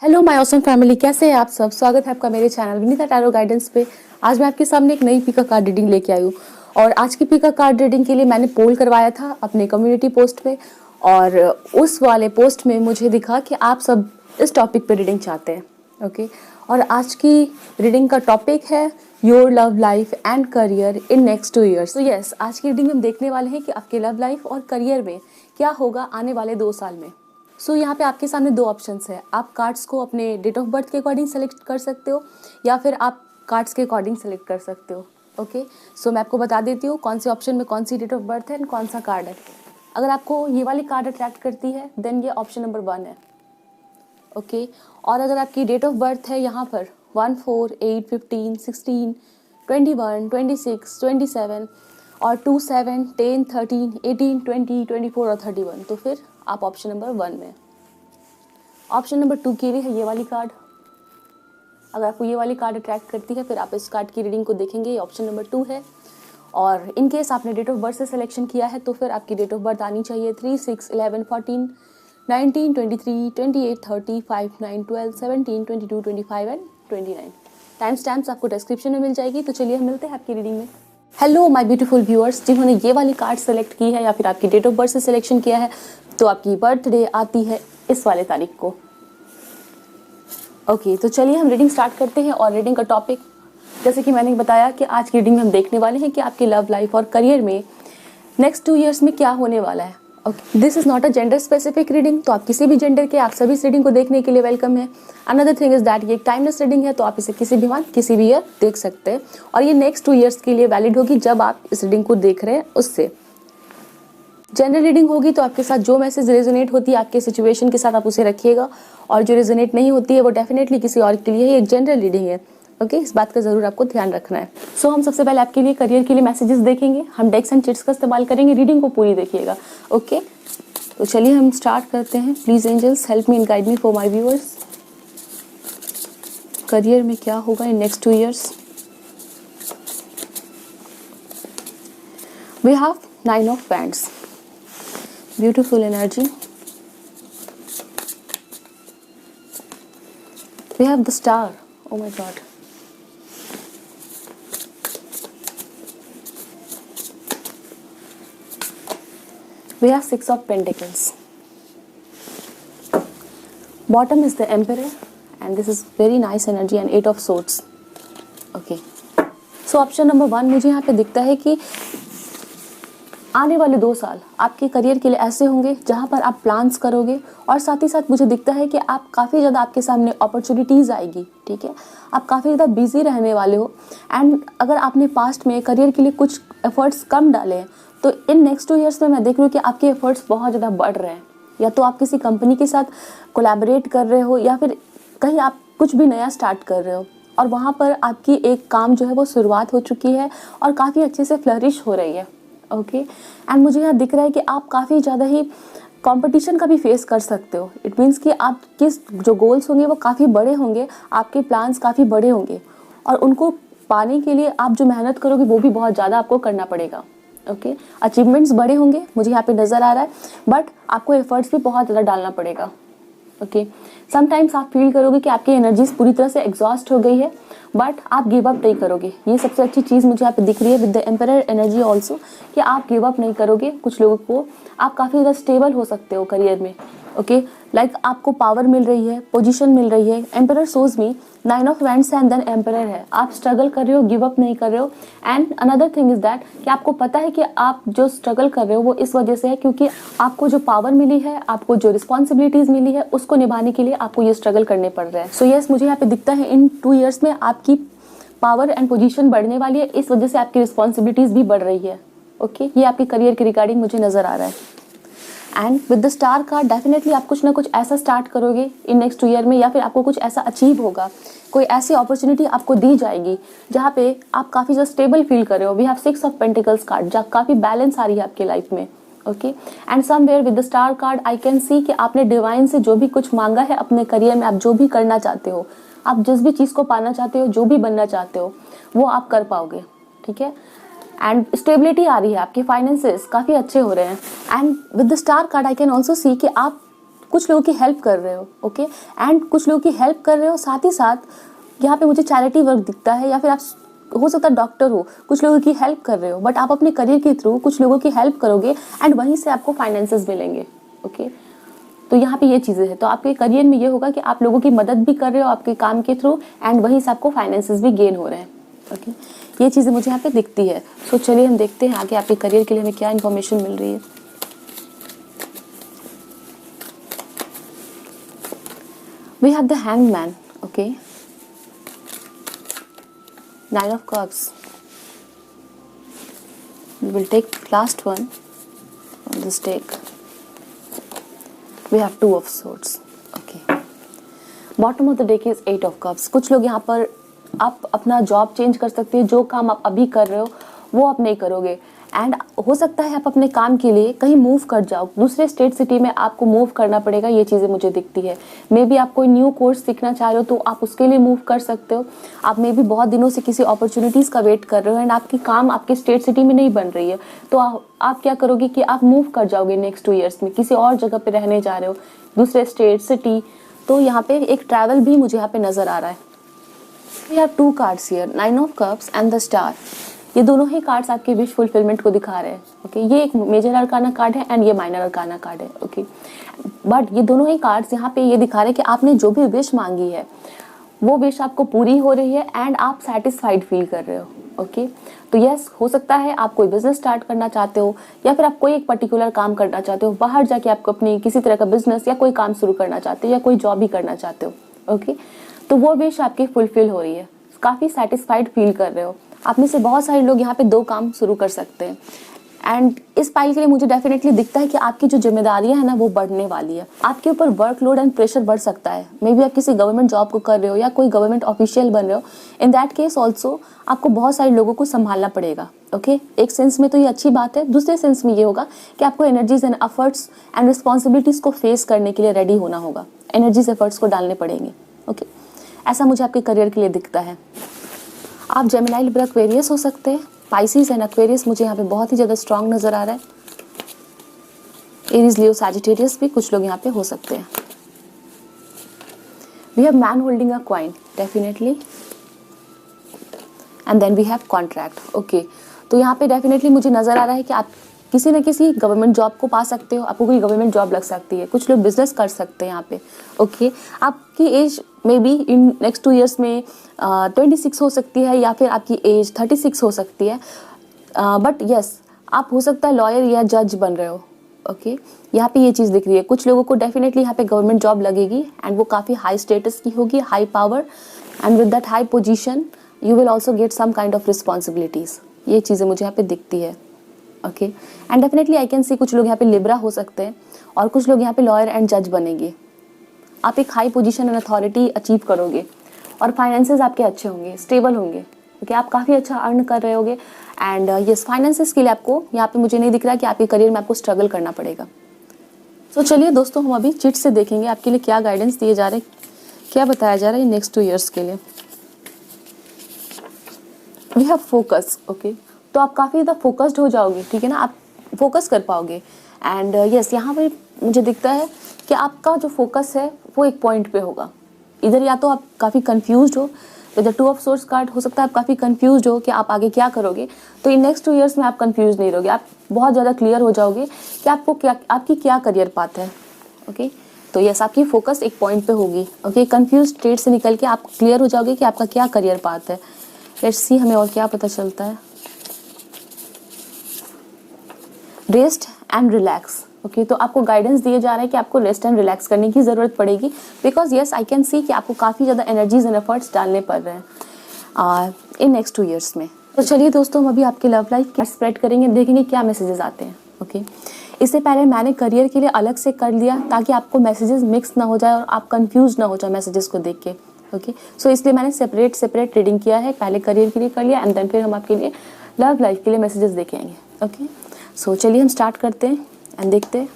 Hello my awesome family, कैसे हैं आप सब। स्वागत है आपका मेरे चैनल विनीता टैरो गाइडेंस पे। आज मैं आपके सामने एक नई पिका कार्ड रीडिंग लेके आई हूँ और आज की पिका कार्ड रीडिंग के लिए मैंने पोल करवाया था अपने कम्युनिटी पोस्ट में और उस वाले पोस्ट में मुझे दिखा कि आप सब इस टॉपिक पे रीडिंग चाहते हैं। ओके, और आज की रीडिंग का टॉपिक है your love life and career in next 2 years. तो यस, आज की रीडिंग में हम देखने वाले हैं कि आपके लव लाइफ और करियर में क्या होगा आने वाले 2 साल में। सो यहाँ पे आपके सामने 2 ऑप्शंस है। आप कार्ड्स को अपने डेट ऑफ बर्थ के अकॉर्डिंग सेलेक्ट कर सकते हो या फिर आप कार्ड्स के अकॉर्डिंग सेलेक्ट कर सकते हो। ओके, सो मैं आपको बता देती हूँ कौन से ऑप्शन में कौन सी डेट ऑफ बर्थ है एंड कौन सा कार्ड है। अगर आपको ये वाली कार्ड अट्रैक्ट करती है देन ये ऑप्शन नंबर 1 है। ओके, और अगर आपकी डेट ऑफ बर्थ है यहाँ पर 1, 4, 8, 15, 16, 21, 26, 27 और 2, 7, 10, 13, 18, 20, 24 और 31, तो फिर आप ऑप्शन नंबर 1 में। ऑप्शन नंबर 2 के लिए है ये वाली कार्ड। अगर आपको ये वाली कार्ड अट्रैक्ट करती है फिर आप इस कार्ड की रीडिंग को देखेंगे, ये ऑप्शन नंबर 2 है। और इन केस आपने डेट ऑफ बर्थ से सिलेक्शन किया है तो फिर आपकी डेट ऑफ बर्थ आनी चाहिए 3, 6, 11, 14, 19, 23, 28, 30, 5, 9, 12, 17, 22, 25 एंड 29। टाइम स्टैम्प्स आपको डिस्क्रिप्शन में मिल जाएगी। तो चलिए हम मिलते हैं आपकी रीडिंग में। हेलो माय ब्यूटीफुल व्यूअर्स, जिन्होंने ये वाली कार्ड सेलेक्ट की है या फिर आपकी डेट ऑफ बर्थ से सिलेक्शन किया है तो आपकी बर्थडे आती है इस वाले तारीख को। ओके, तो चलिए हम रीडिंग स्टार्ट करते हैं। और रीडिंग का टॉपिक जैसे कि मैंने बताया कि आज की रीडिंग में हम देखने वाले हैं कि आपकी लव लाइफ और करियर में नेक्स्ट 2 ईयर्स में क्या होने वाला है। Okay, this is not a gender specific reading, तो आप किसी भी जेंडर के आप सभी इस रीडिंग को देखने के लिए वेलकम है। अनदर थिंग इज दैट ये एक टाइमलेस रीडिंग है, तो आप इसे किसी भी मंथ किसी भी ईयर देख सकते हैं और ये नेक्स्ट 2 ईयर्स के लिए वैलिड होगी जब आप इस रीडिंग को देख रहे हैं उससे। जनरल रीडिंग होगी तो आपके साथ जो मैसेज रेजोनेट होती है आपके सिचुएशन के साथ आप उसे रखिएगा और जो रेजोनेट नहीं होती है वो डेफिनेटली किसी और के लिए एक जनरल रीडिंग है। ओके, इस बात का जरूर आपको ध्यान रखना है। सो हम सबसे पहले आपके लिए करियर के लिए मैसेजेस देखेंगे। हम डेक्स एंड चिट्स का इस्तेमाल करेंगे, रीडिंग को पूरी देखिएगा। ओके, तो चलिए हम स्टार्ट करते हैं। Please angels help me and guide me for my viewers. Career में क्या होगा in next 2 years. We have 9 of wands, beautiful energy. We have the star. Oh my god. We have 6 of pentacles. Bottom is the emperor and this is very nice energy and 8 of swords. Okay, so option number 1 मुझे यहाँ पे दिखता है कि आने वाले 2 साल आपके करियर के लिए ऐसे होंगे जहां पर आप प्लान्स करोगे और साथ ही साथ मुझे दिखता है कि आप काफ़ी ज़्यादा आपके सामने अपॉर्चुनिटीज़ आएगी। ठीक है, आप काफ़ी ज़्यादा बिजी रहने वाले हो एंड अगर आपने पास्ट में करियर के लिए कुछ एफर्ट्स कम डाले हैं तो इन नेक्स्ट 2 ईयर्स में मैं देख रही हूँ कि आपके एफर्ट्स बहुत ज़्यादा बढ़ रहे हैं। या तो आप किसी कंपनी के साथ कोलैबोरेट कर रहे हो या फिर कहीं आप कुछ भी नया स्टार्ट कर रहे हो और वहाँ पर आपकी एक काम जो है वो शुरुआत हो चुकी है और काफ़ी अच्छे से फ्लरिश हो रही है। ओके, एंड मुझे यहाँ दिख रहा है कि आप काफ़ी ज़्यादा ही कंपटीशन का भी फेस कर सकते हो। इट मीन्स कि आप किस जो गोल्स होंगे वो काफ़ी बड़े होंगे, आपके प्लान्स काफ़ी बड़े होंगे और उनको पाने के लिए आप जो मेहनत करोगे वो भी बहुत ज़्यादा आपको करना पड़ेगा। ओके, अचीवमेंट्स बड़े होंगे मुझे यहाँ पे नज़र आ रहा है, बट आपको एफर्ट्स भी बहुत ज़्यादा डालना पड़ेगा। ओके, समटाइम्स आप फील करोगे कि आपकी एनर्जीज पूरी तरह से एग्जॉस्ट हो गई है बट आप गिव अप नहीं करोगे। ये सबसे अच्छी चीज़ मुझे यहाँ पे दिख रही है with the emperor energy also कि आप गिव अप नहीं करोगे। कुछ लोगों को आप काफ़ी ज़्यादा स्टेबल हो सकते हो करियर में। ओके, लाइक आपको पावर मिल रही है, पोजीशन मिल रही है। Emperor shows me 9 of wands and then emperor है। आप स्ट्रगल कर रहे हो, गिव अप नहीं कर रहे हो। And another thing is that कि आपको पता है कि आप जो स्ट्रगल कर रहे हो वो इस वजह से है क्योंकि आपको जो पावर मिली है, आपको जो रिस्पॉन्सिबिलिटीज़ मिली है उसको निभाने के लिए आपको ये स्ट्रगल करने पड़ रहे हैं। सो यस, मुझे यहाँ पे दिखता है इन 2 ईयर्स में आपकी पावर एंड पोजीशन बढ़ने वाली है, इस वजह से आपकी रिस्पॉन्सिबिलिटीज़ भी बढ़ रही है। ओके, ये आपके करियर के रिगार्डिंग मुझे नज़र आ रहा है। And with the star card definitely आप कुछ ना कुछ ऐसा स्टार्ट करोगे इन नेक्स्ट 2 ईयर में या फिर आपको कुछ ऐसा अचीव होगा, कोई ऐसी अपॉर्चुनिटी आपको दी जाएगी जहाँ पे आप काफ़ी ज़्यादा स्टेबल फील कर रहे हो। We have 6 of pentacles card जहाँ काफ़ी बैलेंस आ रही है आपके लाइफ में। Okay, and somewhere with the star card I can see कि आपने डिवाइन से जो भी कुछ मांगा है अपने करियर में, आप जो भी करना चाहते हो, आप जिस भी चीज़ को पाना चाहते हो, जो भी बनना चाहते हो वो आप कर पाओगे। ठीक है, एंड स्टेबिलिटी आ रही है, आपके फाइनेंसेस काफ़ी अच्छे हो रहे हैं। And with the star card I can also see कि आप कुछ लोगों की हेल्प कर रहे हो, ओके, एंड कुछ लोगों की हेल्प कर रहे हो, साथ ही साथ यहाँ पे मुझे चैरिटी वर्क दिखता है, या फिर आप हो सकता है डॉक्टर हो, कुछ लोगों की हेल्प कर रहे हो, बट आप अपने करियर के थ्रू कुछ लोगों की हेल्प करोगे एंड वहीं से आपको फाइनेंसेस मिलेंगे, ओके। तो यहाँ पे ये चीज़ें हैं, तो आपके करियर में ये होगा कि आप लोगों की मदद भी कर रहे हो आपके काम के थ्रू एंड वहीं से आपको फाइनेंसेस भी गेन हो रहे हैं, ओके। ये चीज़ें मुझे यहाँ पे दिखती है। सो चलिए हम देखते हैं आगे आपके करियर के लिए हमें क्या इन्फॉर्मेशन मिल रही है। We have the hanged man, okay, 9 of cups. We will take last one from this deck. We have 2 of swords. Okay. Bottom of the deck is 8 of cups. कुछ लोग यहाँ पर आप अपना जॉब चेंज कर सकते हैं, जो काम आप अभी कर रहे हो वो आप नहीं करोगे, एंड हो सकता है आप अपने काम के लिए कहीं मूव कर जाओ, दूसरे स्टेट सिटी में आपको मूव करना पड़ेगा, ये चीज़ें मुझे दिखती है। मे बी आप कोई न्यू कोर्स सीखना चाह रहे हो तो आप उसके लिए मूव कर सकते हो। आप मे बी बहुत दिनों से किसी अपॉर्चुनिटीज़ का वेट कर रहे हो एंड आपकी काम आपके स्टेट सिटी में नहीं बन रही है, तो आप क्या करोगे कि आप मूव कर जाओगे नेक्स्ट 2 ईयर्स में, किसी और जगह पे रहने जा रहे हो, दूसरे स्टेट सिटी। तो यहाँ पे एक ट्रैवल भी मुझे यहाँ पे नज़र आ रहा है। We have 2 cards here, 9 of cups and the star. ये दोनों ही कार्ड्स आपके विश फुलफिलमेंट को दिखा रहे हैं, ओके। ये एक मेजर अरकाना कार्ड है एंड ये माइनर अरकाना कार्ड है, ओके। बट ये दोनों ही कार्ड्स यहाँ पे ये दिखा रहे हैं कि आपने जो भी विश मांगी है वो विश आपको पूरी हो रही है एंड आप सेटिस्फाइड फील कर रहे हो, ओके। तो यस, हो सकता है आप कोई बिजनेस स्टार्ट करना चाहते हो या फिर आप कोई एक पर्टिकुलर काम करना चाहते हो, बाहर जाके आपको अपनी किसी तरह का बिजनेस या कोई काम शुरू करना चाहते हो या कोई जॉब भी करना चाहते हो, ओके। तो वो विश आपकी फुलफिल हो रही है, काफ़ी सेटिस्फाइड फील कर रहे हो। आप में से बहुत सारे लोग यहाँ पे 2 काम शुरू कर सकते हैं एंड इस पाइल के लिए मुझे डेफिनेटली दिखता है कि आपकी जो जिम्मेदारियां हैं ना वो बढ़ने वाली है, आपके ऊपर वर्कलोड एंड प्रेशर बढ़ सकता है। मे बी आप किसी गवर्नमेंट जॉब को कर रहे हो या कोई गवर्नमेंट ऑफिशियल बन रहे हो, इन दैट केस ऑल्सो आपको बहुत सारे लोगों को संभालना पड़ेगा, ओके। एक सेंस में तो ये अच्छी बात है, दूसरे सेंस में ये होगा कि आपको energies and efforts and responsibilities को फेस करने के लिए रेडी होना होगा, एनर्जीज एफर्ट्स को डालने पड़ेंगे, ओके। ऐसा मुझे आपके करियर के लिए दिखता है। आप जेमिनी, लिब्रा, एक्वेरियस हो सकते हैं। पाइसिस एंड एक्वेरियस मुझे यहाँ पे बहुत ही ज़्यादा स्ट्रॉन्ग नज़र आ रहा है। एरीज, लियो, सैजिटेरियस भी कुछ लोग यहाँ पे हो सकते हैं। We have man holding a coin, definitely, and then we have contract, okay. तो यहाँ पे डेफिनेटली मुझे नज़र आ रहा है कि आप किसी न किसी गवर्नमेंट जॉब को पा सकते हो, आपको कोई गवर्नमेंट जॉब लग सकती है, कुछ लोग बिजनेस कर सकते हैं यहाँ पे, ओके। आपकी age maybe in next 2 years में 26 हो सकती है या फिर आपकी एज 36 हो सकती है, बट यस, आप हो सकता है लॉयर या जज बन रहे हो, ओके। यहाँ पे ये चीज़ दिख रही है, कुछ लोगों को डेफिनेटली यहाँ पे गवर्नमेंट जॉब लगेगी एंड वो काफ़ी हाई स्टेटस की होगी, high power, and with that high position you will also get some kind of responsibilities. ये चीज़ें मुझे यहाँ पे दिखती है, okay. And definitely I can see कुछ लोग यहाँ पे लिब्रा हो सकते हैं और कुछ लोग यहाँ पे लॉयर एंड जज बनेंगे। आप एक high position and authority achieve करोगे और फाइनेंसेस आपके अच्छे होंगे, स्टेबल होंगे, ओके। आप काफ़ी अच्छा अर्न कर रहे होगे एंड यस, फाइनेंसेस के लिए आपको यहाँ पे मुझे नहीं दिख रहा है कि आपके करियर में आपको स्ट्रगल करना पड़ेगा। तो चलिए दोस्तों, हम अभी चिट से देखेंगे आपके लिए क्या गाइडेंस दिए जा रहे हैं, क्या बताया जा रहा है नेक्स्ट 2 ईयर्स के लिए। We have focus, okay. तो आप काफ़ी ज़्यादा फोकस्ड हो जाओगे, ठीक है ना, आप फोकस कर पाओगे एंड यस, यहाँ पे मुझे दिखता है कि आपका जो फोकस है वो एक पॉइंट पे होगा। इधर या तो आप काफ़ी कंफ्यूज्ड हो, with the 2 of source card हो सकता है आप काफ़ी कंफ्यूज्ड हो कि आप आगे क्या करोगे, तो इन नेक्स्ट 2 ईयर्स में आप कंफ्यूज नहीं रहोगे, आप बहुत ज़्यादा क्लियर हो जाओगे कि आपको क्या, आपकी क्या करियर पाथ है, ओके। तो यस, आपकी फोकस एक पॉइंट पे होगी, ओके। कंफ्यूज स्टेट से निकल के आप क्लियर हो जाओगे कि आपका क्या करियर पाथ है। लेट्स सी हमें और क्या पता चलता है। Rest and relax, okay. तो आपको गाइडेंस दिए जा रहा है कि आपको रेस्ट एंड रिलैक्स करने की ज़रूरत पड़ेगी, because yes, I can see कि आपको काफ़ी ज़्यादा एनर्जीज एंड एफर्ट्स डालने पड़ रहे हैं इन नेक्स्ट 2 ईयर्स में। तो चलिए दोस्तों, हम अभी आपकी लव लाइफ क्या स्प्रेड करेंगे, देखेंगे क्या मैसेजेस आते हैं, ओके। इससे पहले मैंने करियर के लिए अलग से कर लिया ताकि आपको मैसेजेस मिक्स ना हो जाए और आप कंफ्यूज ना हो जाए मैसेजेस को देख के, ओके। सो इसलिए मैंने सेपरेट रीडिंग किया है, पहले करियर के लिए कर लिया एंड देन फिर हम आपके लिए लव लाइफ के लिए मैसेजेस देखेंगे, ओके। सो चलिए हम स्टार्ट करते हैं एंड देखते हैं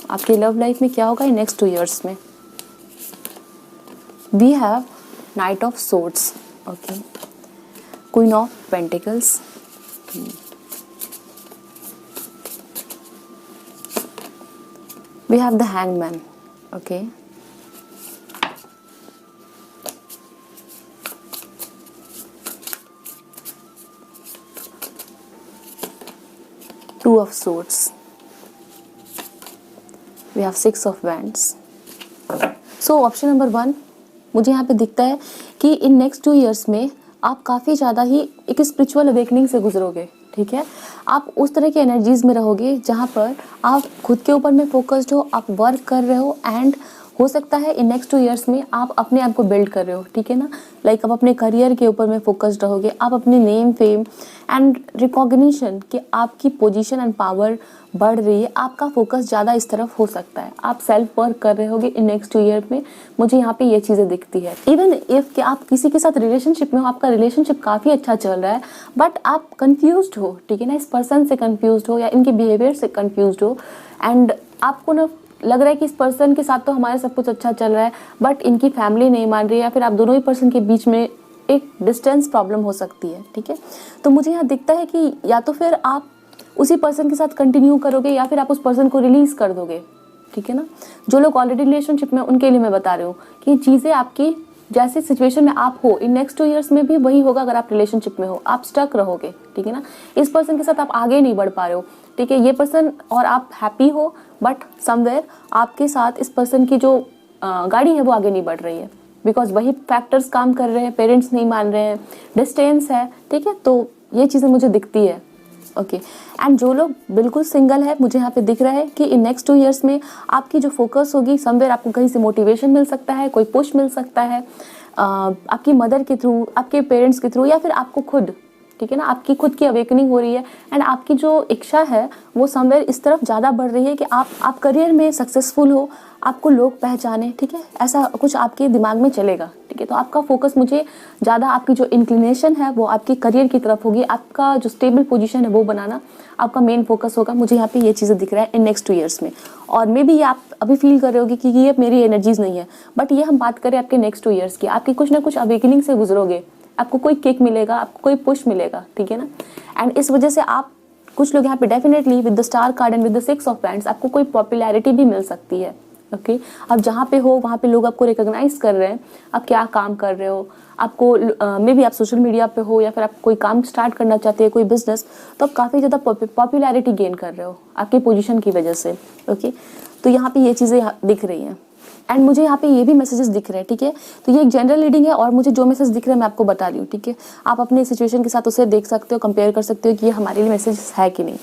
आपकी लव लाइफ में क्या होगा इन नेक्स्ट 2 ईयर्स में। We have knight of swords, okay, queen of pentacles, we have the hangman. Okay, two of swords, we have six of wands. So option number 1 मुझे यहाँ पे दिखता है कि इन नेक्स्ट 2 इयर्स में आप काफ़ी ज़्यादा ही एक स्पिरिचुअल अवेकनिंग से गुजरोगे. ठीक है, आप उस तरह की एनर्जीज में रहोगे जहाँ पर आप खुद के ऊपर में फोकस्ड हो, आप वर्क कर रहे हो, एंड हो सकता है इन नेक्स्ट 2 इयर्स में आप अपने आप को बिल्ड कर रहे हो. ठीक है ना, लाइक आप अपने करियर के ऊपर में फोकस्ड रहोगे, आप अपने नेम फेम एंड रिकॉग्निशन कि आपकी पोजीशन एंड पावर बढ़ रही है, आपका फोकस ज़्यादा इस तरफ हो सकता है. आप सेल्फ वर्क कर रहे होगे इन नेक्स्ट 2 ईयर में, मुझे यहाँ पे ये चीज़ें दिखती है. इवन इफ कि आप किसी के साथ रिलेशनशिप में हो, आपका रिलेशनशिप काफ़ी अच्छा चल रहा है, बट आप कन्फ्यूज्ड हो. ठीक है ना, इस पर्सन से कन्फ्यूज्ड हो या इनके बिहेवियर से कन्फ्यूज्ड हो, एंड आपको ना लग रहा है कि इस पर्सन के साथ तो हमारा सब कुछ अच्छा चल रहा है, बट इनकी फैमिली नहीं मान रही है, या फिर आप दोनों ही पर्सन के बीच में एक डिस्टेंस प्रॉब्लम हो सकती है. ठीक है, तो मुझे यहाँ दिखता है कि या तो फिर आप उसी पर्सन के साथ कंटिन्यू करोगे या फिर आप उस पर्सन को रिलीज कर दोगे. ठीक है ना, जो लोग ऑलरेडी रिलेशनशिप में, उनके लिए मैं बता रही हूँ कि चीज़ें आपकी जैसे सिचुएशन में आप हो इन नेक्स्ट 2 इयर्स में भी वही होगा. अगर आप रिलेशनशिप में हो, आप स्टक रहोगे. ठीक है ना, इस पर्सन के साथ आप आगे नहीं बढ़ पा रहे हो. ठीक है, ये पर्सन और आप हैप्पी हो, बट समवेयर आपके साथ इस पर्सन की जो गाड़ी है वो आगे नहीं बढ़ रही है, बिकॉज वही फैक्टर्स काम कर रहे हैं, पेरेंट्स नहीं मान रहे हैं, डिस्टेंस है. ठीक है, तो ये चीज़ें मुझे दिखती है. ओके, एंड जो लोग बिल्कुल सिंगल है, मुझे यहाँ पे दिख रहा है कि इन नेक्स्ट 2 इयर्स में आपकी जो फोकस होगी, समवेयर आपको कहीं से मोटिवेशन मिल सकता है, कोई पुश मिल सकता है, आपकी मदर के थ्रू, आपके पेरेंट्स के थ्रू, या फिर आपको खुद. ठीक है ना, आपकी खुद की अवेकनिंग हो रही है, एंड आपकी जो इच्छा है वो समवेयर इस तरफ ज़्यादा बढ़ रही है कि आप करियर में सक्सेसफुल हो, आपको लोग पहचाने. ठीक है, ऐसा कुछ आपके दिमाग में चलेगा. ठीक है, तो आपका फोकस मुझे ज़्यादा, आपकी जो इंक्लिनेशन है वो आपकी करियर की तरफ होगी, आपका जो स्टेबल पोजीशन है वो बनाना आपका मेन फोकस होगा. मुझे यहाँ पे ये चीज़ें दिख रहा है इन नेक्स्ट 2 इयर्स में. और मे बी ये आप अभी फील कर रहे होगे कि ये मेरी एनर्जीज नहीं है, बट ये हम बात करें आपके नेक्स्ट 2 इयर्स की, आपकी कुछ ना कुछ अवेकनिंग से गुजरोगे, आपको कोई किक मिलेगा, आपको कोई पुश मिलेगा. ठीक है ना, एंड इस वजह से आप कुछ लोग यहाँ पे definitely with the star card and with the 6 of wands आपको कोई पॉपुलैरिटी भी मिल सकती है. ओके, आप जहाँ पे हो वहाँ पे लोग आपको रिकॉग्नाइज कर रहे हैं, आप क्या काम कर रहे हो, आपको मे बी आप सोशल मीडिया पे हो या फिर आप कोई काम स्टार्ट करना चाहते हैं, कोई बिजनेस, तो आप काफ़ी ज़्यादा पॉपुलैरिटी गेन कर रहे हो आपकी पोजीशन की वजह से. ओके, तो यहाँ पे ये चीज़ें दिख रही हैं, एंड मुझे यहाँ पे ये भी मैसेजेस दिख रहे हैं. ठीक है, तो ये एक जनरल रीडिंग है, और मुझे जो मैसेज दिख रहे हैं मैं आपको बता रही हूँ. ठीक है, आप अपने सिचुएशन के साथ उसे देख सकते हो, कंपेयर कर सकते हो कि ये हमारे लिए मैसेज है कि नहीं.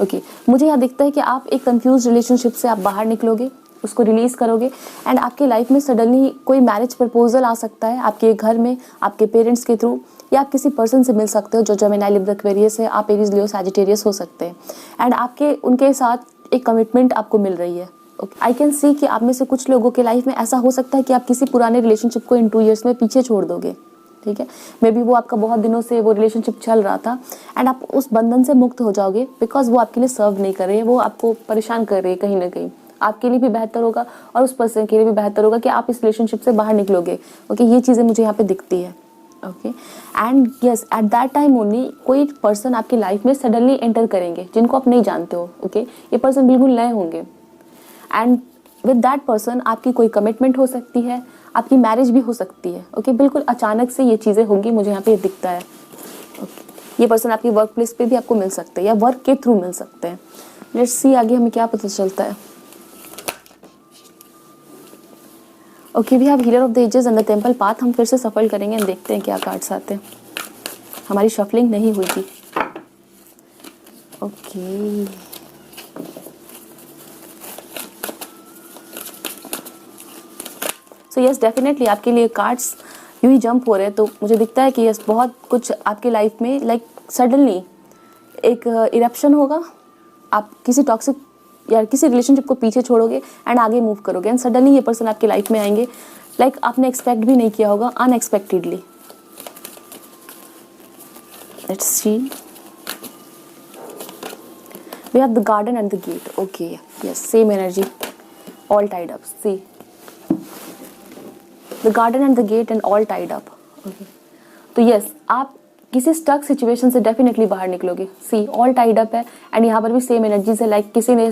ओके, मुझे यहाँ दिखता है कि आप एक कंफ्यूज रिलेशनशिप से आप बाहर निकलोगे, उसको रिलीज करोगे, एंड आपके लाइफ में सडनली कोई मैरिज प्रपोजल आ सकता है आपके घर में, आपके पेरेंट्स के थ्रू, या आप किसी पर्सन से मिल सकते हो जो जेमिनी, लिब्रा, एक्वेरियस है, आप एरीज, लियो, सैजिटेरियस हो सकते हैं, एंड आपके उनके साथ एक कमिटमेंट आपको मिल रही है. आई कैन सी कि आप में से कुछ लोगों के लाइफ में ऐसा हो सकता है कि आप किसी पुराने रिलेशनशिप को इन 2 इयर्स में पीछे छोड़ दोगे. ठीक है, मे बी वो आपका बहुत दिनों से वो रिलेशनशिप चल रहा था, एंड आप उस बंधन से मुक्त हो जाओगे, बिकॉज वो आपके लिए सर्व नहीं कर रही है, वो आपको परेशान कर रही है. कहीं ना कहीं आपके लिए भी बेहतर होगा और उस पर्सन के लिए भी बेहतर होगा कि आप इस रिलेशनशिप से बाहर निकलोगे. ओके, ये चीज़ें मुझे यहाँ पे दिखती है. Okay, and yes, at that time only कोई पर्सन आपकी लाइफ में सडनली एंटर करेंगे जिनको आप नहीं जानते हो. ओके, ये पर्सन बिल्कुल नए होंगे, एंड विद दैट पर्सन आपकी कोई कमिटमेंट हो सकती है, आपकी मैरिज भी हो सकती है. ओके, बिल्कुल अचानक से ये चीज़ें होंगी, मुझे यहाँ पे दिखता है. ओके, ये पर्सन आपकी वर्क प्लेस पे भी आपको मिल सकते हैं या वर्क के थ्रू मिल सकते हैं. लेट्स सी आगे हमें क्या पता चलता है. Okay, we have healer of the ages and the temple path. हम फिर से सफल करेंगे एंड देखते हैं क्या कार्ड्स आते हैं. हमारी शफलिंग नहीं हुई थी. ओके, सो यस, डेफिनेटली आपके लिए कार्ड्स यूँ ही जंप हो रहे हैं, तो मुझे दिखता है कि यस, बहुत कुछ आपके लाइफ में लाइक सडनली एक इरप्शन होगा. आप किसी टॉक्सिक या किसी रिलेशनशिप को पीछे छोड़ोगे एंड आगे मूव करोगे, एंड सडनली ये पर्सन आपकी लाइफ में आएंगे, लाइक आपने एक्सपेक्ट भी नहीं किया होगा, unexpectedly. Let's see, we have the garden and the gate. Okay, yes, same energy, all tied up. See, the garden and the gate and all tied up. Okay, तो yes, आप किसी stuck situation से definitely बाहर निकलोगे. See, all tied up है, and यहाँ पर भी सेम एनर्जीज है, लाइक किसी ने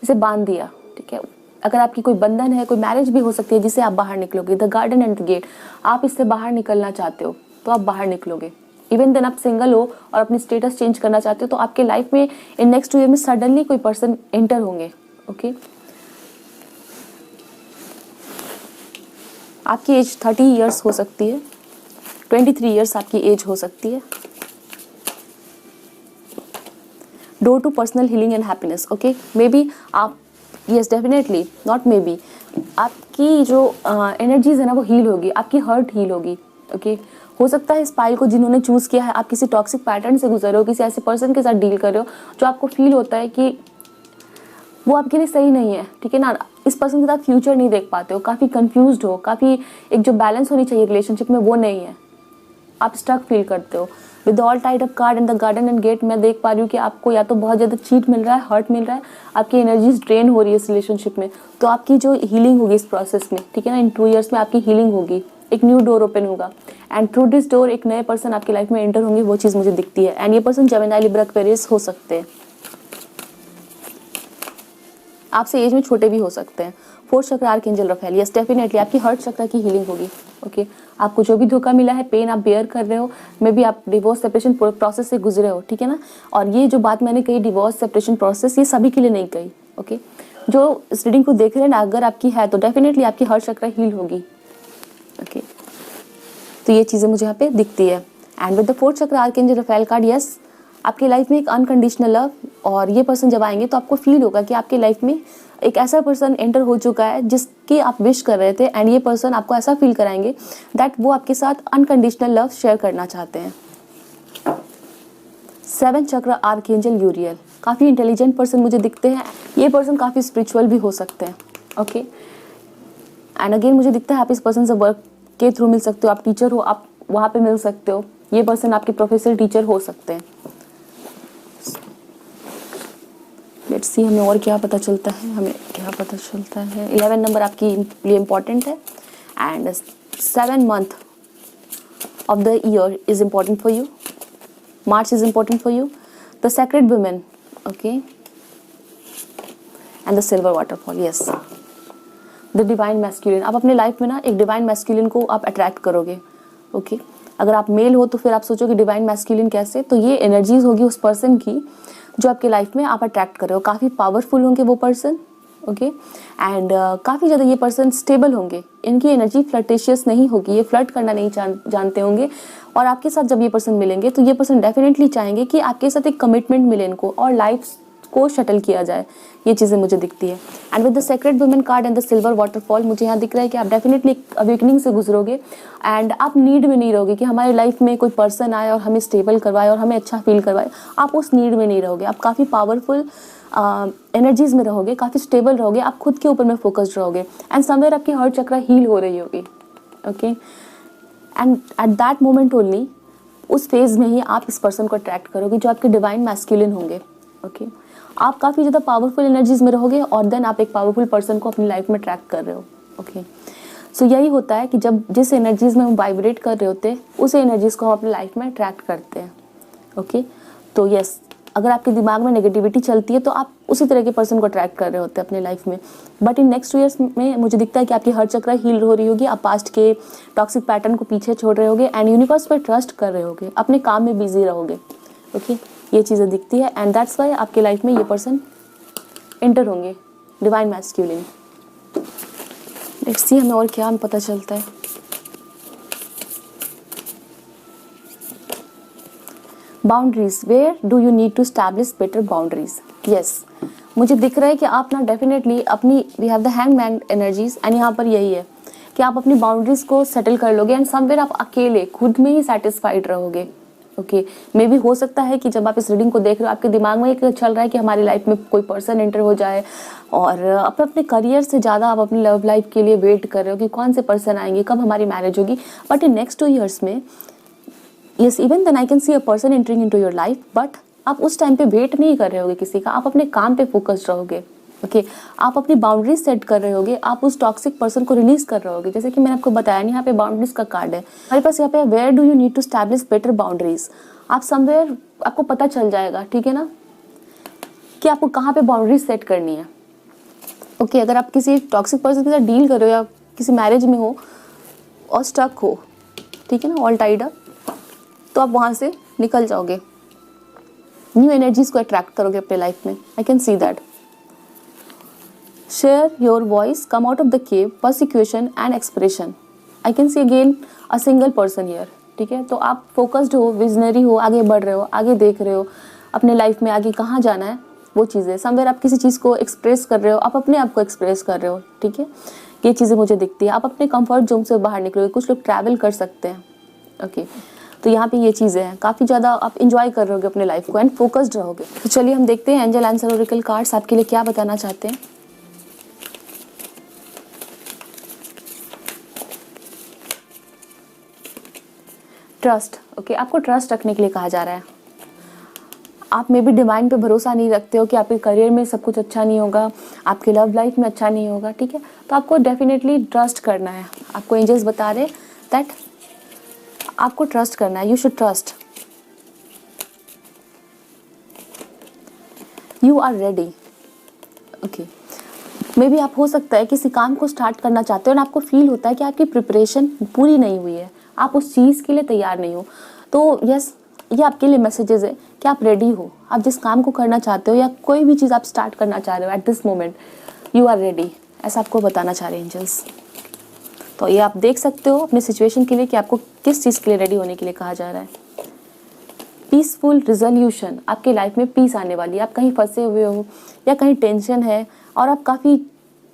इसे बांध दिया. ठीक है। अगर आपकी कोई बंधन है, कोई मैरिज भी हो सकती है जिससे आप बाहर निकलोगे, the garden and the gate, आप इससे बाहर निकलना चाहते हो तो आप बाहर निकलोगे। इवन देन आप सिंगल हो और अपनी स्टेटस चेंज करना चाहते हो तो आपके लाइफ में इन नेक्स्ट 2 ईयर में सडनली कोई पर्सन एंटर होंगे। ओके, आपकी एज 30 ईयर्स हो सकती है, 23 ईयर्स आपकी एज हो सकती है। Door to personal healing and happiness. Okay, maybe आप, yes definitely, not maybe, आपकी जो एनर्जीज है ना वो हील होगी, आपकी हर्ट हील होगी। ओके, हो सकता है इस पाइल को जिन्होंने चूज किया है, आप किसी टॉक्सिक पैटर्न से गुजर रहे हो, किसी ऐसे पर्सन के साथ डील कर रहे हो जो आपको फील होता है कि वो आपके लिए सही नहीं है, ठीक है ना। इस पर्सन के साथ फ्यूचर नहीं देख पाते हो, काफ़ी कंफ्यूज्ड हो, काफ़ी एक जो बैलेंस होनी चाहिए रिलेशनशिप में वो नहीं है, आप स्टक फील करते हो। With all tied up card in the garden and gate, मैं देख पा रही हूँ कि आपको या तो बहुत ज़्यादा चीट मिल रहा है, हर्ट मिल रहा है, आपकी एनर्जीज ड्रेन हो रही है इस रिलेशनशिप में। तो आपकी जो हीलिंग होगी इस प्रोसेस में, ठीक है ना, इन 2 ईयर्स में आपकी हीलिंग होगी, एक न्यू डोर ओपन होगा एंड थ्रू दिस डोर एक नए पर्सन आपकी लाइफ में एंटर होंगे, वो चीज़ मुझे दिखती है। एंड ये पर्सन जेमिनी, लिब्रा, एक्वेरियस हो सकते हैं, आपसे एज में छोटे भी हो सकते हैं। 4th चक्र आर्कएंजल रफेल, यस डेफिनेटली आपकी हर्ट चक्र की हीलिंग होगी। ओके, आपको जो भी धोखा मिला है, पेन आप बेयर कर रहे हो, मे बी आप डिवोर्स सेपरेशन प्रोसेस से गुजरे हो, ठीक है ना। और ये जो बात मैंने कही डिवोर्स सेपरेशन प्रोसेस, ये सभी के लिए नहीं कही। ओके, जो इस रीडिंग को देख रहे हैं ना, अगर आपकी है तो डेफिनेटली आपकी हर्ट चक्र हील होगी। ओके, तो ये चीज़ें मुझे यहाँ पे दिखती है। एंड विद द 4th चक्र आर्कएंजल रफेल कार्ड, यस आपकी लाइफ में एक अनकंडीशनल लव, और ये पर्सन जब आएंगे तो आपको फील होगा कि आपकी लाइफ में एक ऐसा पर्सन एंटर हो चुका है जिसकी आप विश कर रहे थे, एंड ये पर्सन आपको ऐसा फील कराएंगे दैट वो आपके साथ अनकंडीशनल लव शेयर करना चाहते हैं। 7th चक्र आर्कएंजल यूरियल, काफ़ी इंटेलिजेंट पर्सन मुझे दिखते हैं, ये पर्सन काफ़ी स्पिरिचुअल भी हो सकते हैं। ओके, एंड अगेन मुझे दिखता है आप इस पर्सन से वर्क के थ्रू मिल सकते हो, आप टीचर हो, आप वहाँ पे मिल सकते हो, ये पर्सन आपके प्रोफेसर टीचर हो सकते हैं। लेट्स सी हमें और क्या पता चलता है, हमें क्या पता चलता है। 11 नंबर आपकी लिए इम्पॉर्टेंट है and 7 month of the year is important for you, March is important for you, the sacred women, okay, and the silver waterfall, yes the divine masculine. आप अपने लाइफ में ना एक डिवाइन मैस्कुलिन को आप अट्रैक्ट करोगे। Okay, अगर आप मेल हो तो फिर आप सोचोगे डिवाइन मैस्कुलिन कैसे, तो ये एनर्जीज होगी उस पर्सन की जो आपके लाइफ में आप अट्रैक्ट कर रहे हो। काफ़ी पावरफुल होंगे वो पर्सन, ओके, एंड काफ़ी ज़्यादा ये पर्सन स्टेबल होंगे, इनकी एनर्जी फ्लर्टेशियस नहीं होगी, ये फ्लर्ट करना नहीं जानते होंगे। और आपके साथ जब ये पर्सन मिलेंगे तो ये पर्सन डेफिनेटली चाहेंगे कि आपके साथ एक कमिटमेंट मिले इनको और लाइफ को शटल किया जाए, ये चीज़ें मुझे दिखती है। And with the sacred women card and the silver waterfall, मुझे यहाँ दिख रहा है कि आप डेफिनेटली अवेकनिंग से गुजरोगे एंड आप नीड में नहीं रहोगे कि हमारे लाइफ में कोई पर्सन आए और हमें स्टेबल करवाए और हमें अच्छा फील करवाए, आप उस नीड में नहीं रहोगे, आप काफ़ी पावरफुल एनर्जीज में रहोगे, काफ़ी स्टेबल रहोगे, आप खुद के ऊपर में फोकस्ड रहोगे एंड समवेयर आपकी हर्ट चक्र हील हो रही होगी। Okay, and at that moment only, उस फेज में ही आप इस पर्सन को अट्रैक्ट करोगे जो आपके डिवाइन मैस्कुलिन होंगे। ओके, आप काफ़ी ज़्यादा पावरफुल एनर्जीज में रहोगे और देन आप एक पावरफुल पर्सन को अपनी लाइफ में अट्रैक्ट कर रहे हो। ओके, सो यही होता है कि जब जिस एनर्जीज में हम वाइब्रेट कर रहे होते हैं उस एनर्जीज को हम अपनी लाइफ में अट्रैक्ट करते हैं। ओके, तो यस, अगर आपके दिमाग में नेगेटिविटी चलती है तो आप उसी तरह के पर्सन को अट्रैक्ट कर रहे होते हैं अपने लाइफ में। बट इन नेक्स्ट 2 ईयर्स में मुझे दिखता है कि आपकी हर चक्र हील हो रही होगी, आप पास्ट के टॉक्सिक पैटर्न को पीछे छोड़ रहे होगे एंड यूनिवर्स पर ट्रस्ट कर रहे होगे, अपने काम में बिजी रहोगे। ओके, ये चीज़ें दिखती है एंड दैट्स वाई आपके लाइफ में ये पर्सन एंटर होंगे, डिवाइन मैस्कुलिन। लेट्स सी हमें और क्या पता चलता है। Boundaries, where do you need to establish better boundaries. Yes, मुझे दिख रहा है कि आप ना डेफिनेटली अपनी, we have the hangman energies and यहाँ पर यही है कि आप अपनी बाउंड्रीज को सेटल कर लोगे एंड समवेयर आप अकेले खुद में ही सेटिस्फाइड रहोगे। ओके, मे भी हो सकता है कि जब आप इस रीडिंग को देख रहे हो आपके दिमाग में एक चल रहा है कि हमारी लाइफ में कोई पर्सन एंटर हो जाए और अपने करियर से ज़्यादा आप अपनी लव लाइफ के लिए वेट कर रहे हो कि कौन से पर्सन आएंगे, कब हमारी मैरिज होगी। बट इन नेक्स्ट 2 ईयर्स में, yes, even then I can see a person entering into your life, but आप उस टाइम पे वेट नहीं कर रहे होगे किसी का, आप अपने काम पे फोकस्ड रहोगे। ओके, आप अपनी बाउंड्रीज सेट कर रहे होगे, आप उस टॉक्सिक पर्सन को रिलीज कर रहे होगे। जैसे कि मैंने आपको बताया नहीं, यहाँ पे बाउंड्रीज का कार्ड है हमारे पास, यहाँ पे where do you need to establish better boundaries. आप समवेयर, आपको पता चल जाएगा, ठीक है ना, कि आपको कहाँ पे बाउंड्रीज सेट करनी है। ओके अगर आप किसी टॉक्सिक पर्सन के साथ डील कर रहे हो या किसी मैरिज में हो और स्टक हो, ठीक है ना, ऑल टाइड अप, तो आप वहाँ से निकल जाओगे, न्यू एनर्जीज को अट्रैक्ट करोगे अपने लाइफ में। आई can see that. Share your voice, come out of the cave, persecution and expression. I can see again a single person here, ठीक है। तो आप फोकस्ड हो, विजनरी हो, आगे बढ़ रहे हो, आगे देख रहे हो अपने लाइफ में आगे कहाँ जाना है, वो चीज़ें समवेयर आप किसी चीज़ को एक्सप्रेस कर रहे हो, आप अपने आप को एक्सप्रेस कर रहे हो, ठीक है। ये चीज़ें मुझे दिखती है। आप अपने कंफर्ट जोन से बाहर निकलोगे, कुछ लोग ट्रैवल कर सकते हैं, ओके। तो यहाँ पे ये चीज़ें हैं, काफ़ी ज़्यादा आप इंजॉय कर रहोगे अपने लाइफ को एंड फोकस्ड रहोगे। तो चलिए हम देखते हैं एंजल आंसर ओरेकल कार्ड्स आपके लिए क्या बताना चाहते हैं। ट्रस्ट, ओके आपको ट्रस्ट रखने के लिए कहा जा रहा है। आप में भी डिवाइन पे भरोसा नहीं रखते हो कि आपके करियर में सब कुछ अच्छा नहीं होगा, आपके लव लाइफ में अच्छा नहीं होगा, ठीक है। तो आपको डेफिनेटली ट्रस्ट करना है। आपको एंजल्स बता रहे दैट आपको ट्रस्ट करना है, you should trust, you are ready, okay. Maybe आप हो सकता है किसी काम को स्टार्ट करना चाहते हो और आपको फील होता है कि आपकी प्रिपरेशन पूरी नहीं हुई है, आप उस चीज़ के लिए तैयार नहीं हो। तो यस, ये आपके लिए मैसेजेस है कि आप रेडी हो, आप जिस काम को करना चाहते हो या कोई भी चीज़ आप स्टार्ट करना चाह रहे हो at this moment, you are ready, ऐसा आपको बताना चाह रहे हैं एंजल्स। तो ये आप देख सकते हो अपने सिचुएशन के लिए कि आपको किस चीज़ के लिए रेडी होने के लिए कहा जा रहा है। पीसफुल रिजोल्यूशन, आपके लाइफ में पीस आने वाली है। आप कहीं फंसे हुए हो या कहीं टेंशन है और आप काफ़ी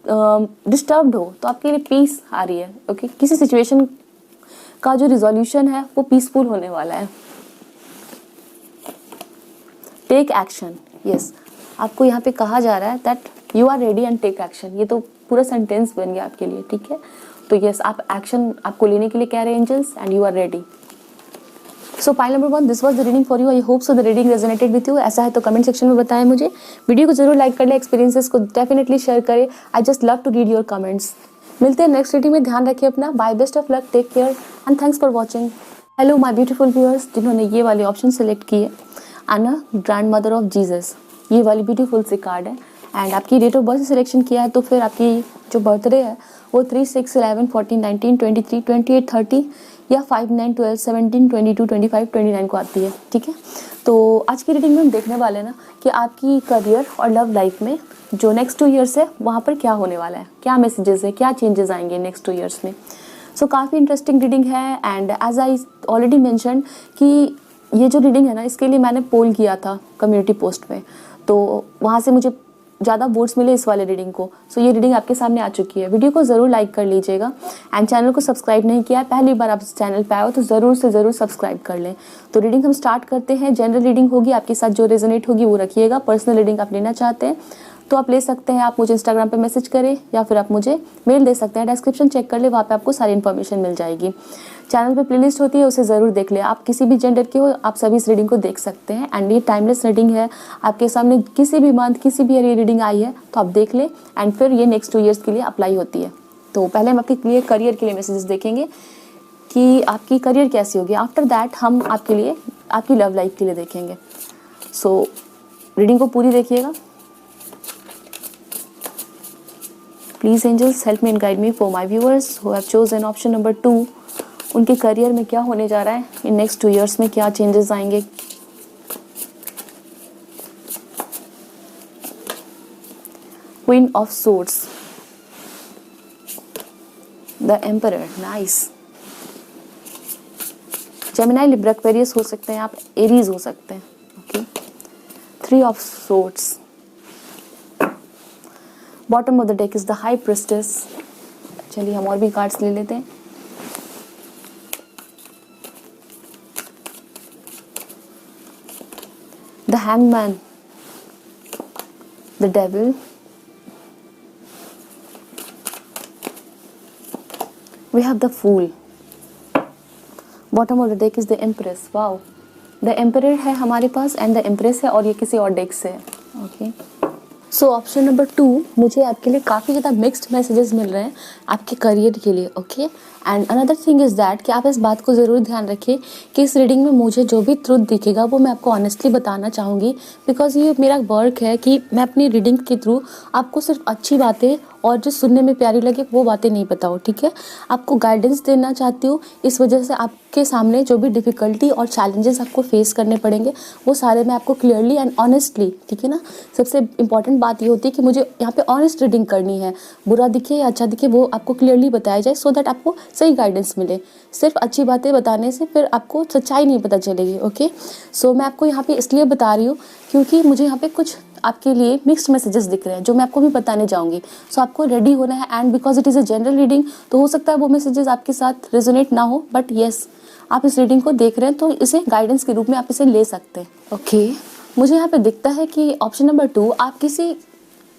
डिस्टर्ब्ड हो, तो आपके लिए पीस आ रही है, ओके। किसी सिचुएशन का जो रिजोल्यूशन है वो पीसफुल होने वाला है। टेक एक्शन, यस आपको यहाँ पे कहा जा रहा है that you are ready and take action. ये तो पूरा सेंटेंस बन गया आपके लिए, ठीक है। तो यस, आप एक्शन आपको लेने के लिए कह रहे हैं angels and you are ready. So pile number 1, this was the reading for you. I hope so the reading resonated with you. ऐसा है तो कमेंट सेक्शन में बताएं मुझे। वीडियो को जरूर लाइक कर ले, एक्सपीरियंसेस को डेफिनेटली शेयर करें। I just love to read your comments. मिलते हैं नेक्स्ट रीडिंग में। ध्यान रखिए अपना। Bye, best of luck, take care and thanks for watching. Hello my beautiful viewers जिन्होंने ये वाले ऑप्शन सेलेक्ट किए, आना ग्रैंड मदर ऑफ जीसस, ये वाली ब्यूटीफुल सी कार्ड है एंड आपकी डेट ऑफ बर्थ सिलेक्शन किया है, तो फिर आपकी जो बर्थडे है वो 3, 6, 11, 14, 19, 23, 28, 30 या 5, 9, 12, 17, 22, 25, 29 को आती है, ठीक है। तो आज की रीडिंग में हम देखने वाले हैं ना कि आपकी करियर और लव लाइफ में जो नेक्स्ट 2 ईयर्स है वहाँ पर क्या होने वाला है, क्या मैसेजेस है, क्या चेंजेस आएंगे नेक्स्ट 2 ईयर्स में। सो काफ़ी इंटरेस्टिंग रीडिंग है and as I already mention कि ये जो रीडिंग है ना, इसके लिए मैंने पोल किया था कम्युनिटी पोस्ट में, तो वहाँ से मुझे ज़्यादा वोट्स मिले इस वाले रीडिंग को। सो ये रीडिंग आपके सामने आ चुकी है। वीडियो को ज़रूर लाइक कर लीजिएगा एंड चैनल को सब्सक्राइब नहीं किया है, पहली बार आप इस चैनल पे आए हो तो ज़रूर से ज़रूर सब्सक्राइब कर लें। तो रीडिंग हम स्टार्ट करते हैं। जनरल रीडिंग होगी, आपके साथ जो रेजोनेट होगी वो रखिएगा। पर्सनल रीडिंग आप लेना चाहते हैं तो आप ले सकते हैं। आप मुझे इंस्टाग्राम पे मैसेज करें या फिर आप मुझे मेल दे सकते हैं। डिस्क्रिप्शन चेक कर ले, वहाँ पे आपको सारी इन्फॉर्मेशन मिल जाएगी। चैनल पे प्लेलिस्ट होती है, उसे ज़रूर देख ले। आप किसी भी जेंडर के हो, आप सभी इस रीडिंग को देख सकते हैं एंड ये टाइमलेस रीडिंग है। आपके सामने किसी भी मंथ किसी भी ईयर रीडिंग आई है तो आप देख ले एंड फिर ये नेक्स्ट 2 ईयर्स के लिए अप्लाई होती है। तो पहले हम आपके लिए करियर के लिए मैसेजेस देखेंगे कि आपकी करियर कैसी होगी। आफ्टर दैट हम आपके लिए आपकी लव लाइफ के लिए देखेंगे। सो रीडिंग को पूरी देखिएगा। Please angels help me and guide me for my viewers who have chosen option number 2। उनके करियर में क्या होने जा रहा है, इन नेक्स्ट 2 ईयर्स में क्या चेंजेस आएंगे। Queen of swords, the emperor, nice. Gemini, Libra, Aquarius हो सकते हैं आप, एरीज हो सकते हैं, okay. 3 of swords, bottom of the deck is the high priestess. चलिए हम और भी कार्ड्स ले लेते हैं। The hangman, the devil, we have the fool, bottom of the deck is the empress. Wow, the emperor है हमारे पास and the empress है और ये किसी और deck से है, okay. सो ऑप्शन नंबर 2 मुझे आपके लिए काफ़ी ज़्यादा मिक्स्ड मैसेजेस मिल रहे हैं आपके करियर के लिए, okay. And another thing is that कि आप इस बात को ज़रूर ध्यान रखिए कि इस रीडिंग में मुझे जो भी ट्रुथ दिखेगा वो मैं आपको ऑनेस्टली बताना चाहूँगी, बिकॉज ये मेरा वर्क है कि मैं अपनी रीडिंग के थ्रू आपको सिर्फ अच्छी बातें और जो सुनने में प्यारी लगे वो बातें नहीं बताऊँ, ठीक है। आपको गाइडेंस देना चाहती हूँ, इस वजह से आपके सामने जो भी डिफ़िकल्टी और चैलेंजेस आपको फेस करने पड़ेंगे वो सारे मैं आपको क्लियरली एंड ऑनेस्टली, ठीक है ना। सबसे इंपॉर्टेंट बात ये होती है कि मुझे यहाँ पे ऑनेस्ट रीडिंग करनी है, बुरा दिखे या अच्छा दिखे वो आपको क्लियरली बताया जाए, सो दैट आपको सही गाइडेंस मिले। सिर्फ अच्छी बातें बताने से फिर आपको सच्चाई नहीं पता चलेगी, ओके। सो मैं आपको यहाँ पे इसलिए बता रही हूँ क्योंकि मुझे यहाँ पे कुछ आपके लिए मिक्स्ड मैसेजेस दिख रहे हैं जो मैं आपको भी बताने जाऊँगी। सो आपको रेडी होना है, and because it is a general reading तो हो सकता है वो मैसेजेस आपके साथ रेजोनेट ना हो, बट येस आप इस रीडिंग को देख रहे हैं तो इसे गाइडेंस के रूप में आप इसे ले सकते हैं, ओके। मुझे यहाँ पे दिखता है कि ऑप्शन नंबर 2 आप किसी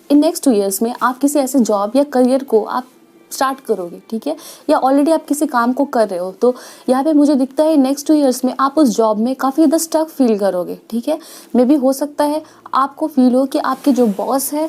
इन नेक्स्ट 2 ईयर्स में आप किसी ऐसे जॉब या करियर को आप स्टार्ट करोगे, ठीक है, या ऑलरेडी आप किसी काम को कर रहे हो। तो यहाँ पे मुझे दिखता है नेक्स्ट 2 ईयर्स में आप उस जॉब में काफ़ी ज़्यादा स्टक फील करोगे, ठीक है। मे बी हो सकता है आपको फील हो कि आपके जो बॉस है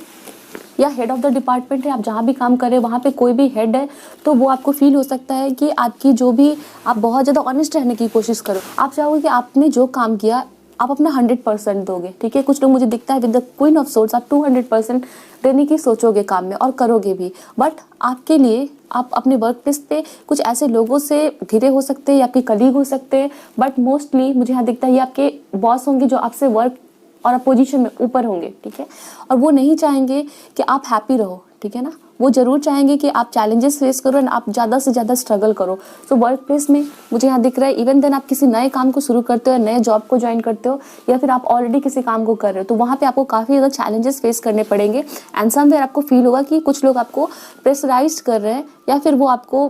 या हेड ऑफ द डिपार्टमेंट है, आप जहाँ भी काम कर रहे हैं वहाँ पे कोई भी हेड है, तो वो आपको फील हो सकता है कि आपकी जो भी आप बहुत ज़्यादा ऑनेस्ट रहने की कोशिश करो। आप चाहोगे कि आपने जो काम किया आप अपना 100% दोगे, ठीक है। कुछ लोग मुझे दिखता है with the queen of swords आप 200% देने की सोचोगे काम में और करोगे भी, बट आपके लिए आप अपने वर्क प्लेस पे कुछ ऐसे लोगों से घिरे हो सकते हैं या आपके कलीग हो सकते हैं, बट मोस्टली मुझे यहाँ दिखता है ये आपके बॉस होंगे जो आपसे वर्क और आप पोजीशन में ऊपर होंगे, ठीक है। और वो नहीं चाहेंगे कि आप हैप्पी रहो, ठीक है ना। वो ज़रूर चाहेंगे कि आप चैलेंजेस फेस करो एंड आप ज़्यादा से ज़्यादा स्ट्रगल करो। सो वर्क प्लेस में मुझे यहाँ दिख रहा है इवन देन आप किसी नए काम को शुरू करते हो, नए जॉब को ज्वाइन करते हो, या फिर आप ऑलरेडी किसी काम को कर रहे हो, तो वहाँ पे आपको काफ़ी ज़्यादा चैलेंजेस फेस करने पड़ेंगे। एंड समवेयर आपको फील होगा कि कुछ लोग आपको प्रेशराइज कर रहे हैं या फिर वो आपको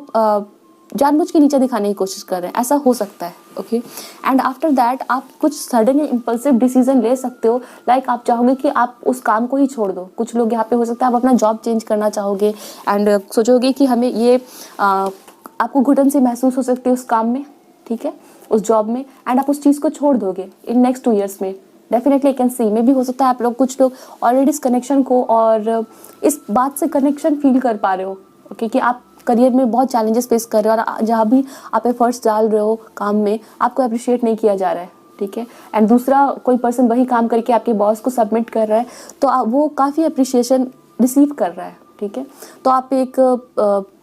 जानबूझ के नीचे दिखाने की कोशिश कर रहे हैं, ऐसा हो सकता है, ओके। एंड आफ्टर दैट आप कुछ सडन इम्पल्सिव डिसीजन ले सकते हो, लाइक आप चाहोगे कि आप उस काम को ही छोड़ दो। कुछ लोग यहाँ पे हो सकता है आप अपना जॉब चेंज करना चाहोगे एंड सोचोगे कि हमें ये आपको घुटन सी महसूस हो सकती है उस काम में, ठीक है, उस जॉब में, एंड आप उस चीज़ को छोड़ दोगे इन नेक्स्ट 2 ईयर्स में। डेफिनेटली आई कैन सी में भी हो सकता है आप लोग कुछ लोग ऑलरेडी इस कनेक्शन को और इस बात से कनेक्शन फील कर पा रहे हो, ओके, कि आप करियर में बहुत चैलेंजेस फेस कर रहे हो और जहाँ भी आप एफर्ट्स डाल रहे हो काम में आपको अप्रिशिएट नहीं किया जा रहा है, ठीक है। एंड दूसरा कोई पर्सन वही काम करके आपके बॉस को सबमिट कर रहा है तो वो काफ़ी अप्रिशिएशन रिसीव कर रहा है, ठीक है। तो आप एक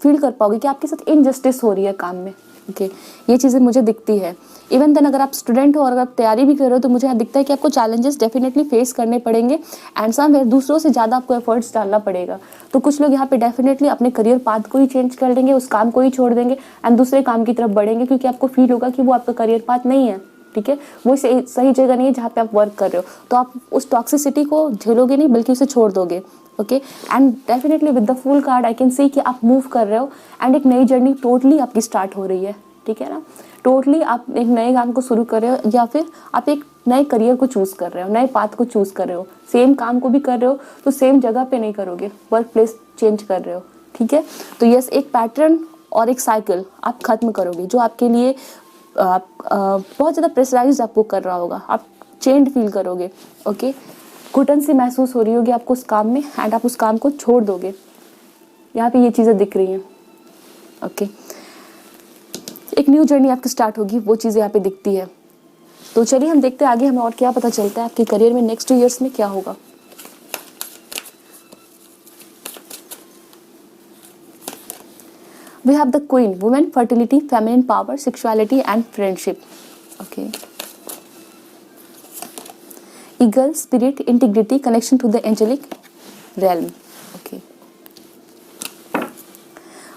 फील कर पाओगे कि आपके साथ इनजस्टिस हो रही है काम में, ओके। ये चीज़ें मुझे दिखती है। इवन देन अगर आप स्टूडेंट हो और अगर आप तैयारी भी कर रहे हो तो मुझे यहाँ दिखता है कि आपको चैलेंजेस डेफिनेटली फेस करने पड़ेंगे एंड समवेयर दूसरों से ज़्यादा आपको एफर्ट्स डालना पड़ेगा। तो कुछ लोग यहाँ पे डेफिनेटली अपने करियर पाथ को ही चेंज कर देंगे, उस काम को ही छोड़ देंगे एंड दूसरे काम की तरफ बढ़ेंगे, क्योंकि आपको फील होगा कि वो आपका करियर पाथ नहीं है, ठीक है, वो सही जगह नहीं है जहाँ पे आप वर्क कर रहे हो। तो आप उस टॉक्सिसिटी को झेलोगे नहीं बल्कि उसे छोड़ दोगे, okay. And definitely with the full card I can see कि आप मूव कर रहे हो एंड एक नई जर्नी टोटली आपकी स्टार्ट हो रही है, ठीक है ना। टोटली आप एक नए काम को शुरू कर रहे हो या फिर आप एक नए करियर को चूज़ कर रहे हो, नए पाथ को चूज़ कर रहे हो। सेम काम को भी कर रहे हो तो सेम जगह पे नहीं करोगे, वर्क प्लेस चेंज कर रहे हो, ठीक है। तो यस, एक पैटर्न और एक साइकिल आप खत्म करोगे जो आपके लिए बहुत ज़्यादा प्रेशराइज आपको कर रहा होगा, आप चेंज फील करोगे, ओके। घुटन सी महसूस हो रही होगी आपको उस काम में एंड आप उस काम को छोड़ दोगे। यहाँ पे ये चीज़ें दिख रही हैं, ओके। एक न्यू जर्नी आपकी स्टार्ट होगी, वो चीज़ यहाँ पे दिखती है। तो चलिए हम देखते हैं आगे हमें और क्या पता चलता है आपके करियर में नेक्स्ट 2 ईयर्स में क्या होगा। We have the Queen, women, fertility, feminine power, sexuality and friendship. Okay. Eagle, spirit, integrity, connection to the angelic realm. Okay.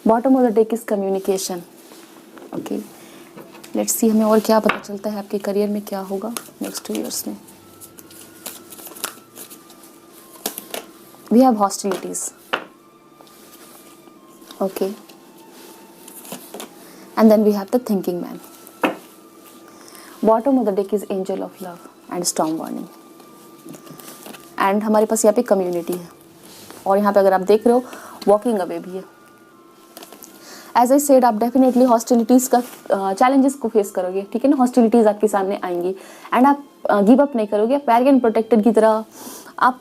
Bottom of the deck is communication. Okay. Let's see हमें और क्या पता चलता है आपके करियर में क्या होगा नेक्स्ट 2 ईयर्स में। We have hostilities. Okay. And then we have the thinking man. Bottom of the deck is angel of love and storm warning. And हमारे पास यहाँ पे कम्युनिटी है और यहाँ पे अगर आप देख रहे हो वॉकिंग अवे भी है। एज आई सेड आप डेफिनेटली हॉस्टिलिटीज़ का चैलेंजेस को फेस करोगे, ठीक है ना। हॉस्टिलिटीज़ आपके सामने आएंगी एंड आप गिव अप नहीं करोगे, पैर एंड प्रोटेक्टेड की तरह आप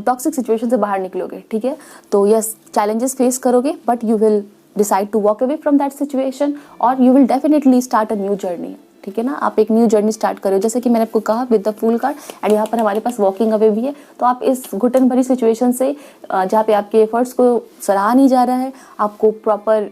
टॉक्सिक सिचुएशन से बाहर निकलोगे, ठीक है। तो यस, चैलेंजेस फेस करोगे but you will decide to walk away from that situation और you will definitely start a new journey, ठीक है ना। आप एक न्यू जर्नी स्टार्ट करो, जैसे कि मैंने आपको कहा with the fool card, and यहाँ पर हमारे पास वॉकिंग अवे भी है। तो आप इस घुटन भरी सिचुएशन से जहाँ पे आपके एफर्ट्स को सराहा नहीं जा रहा है, आपको प्रॉपर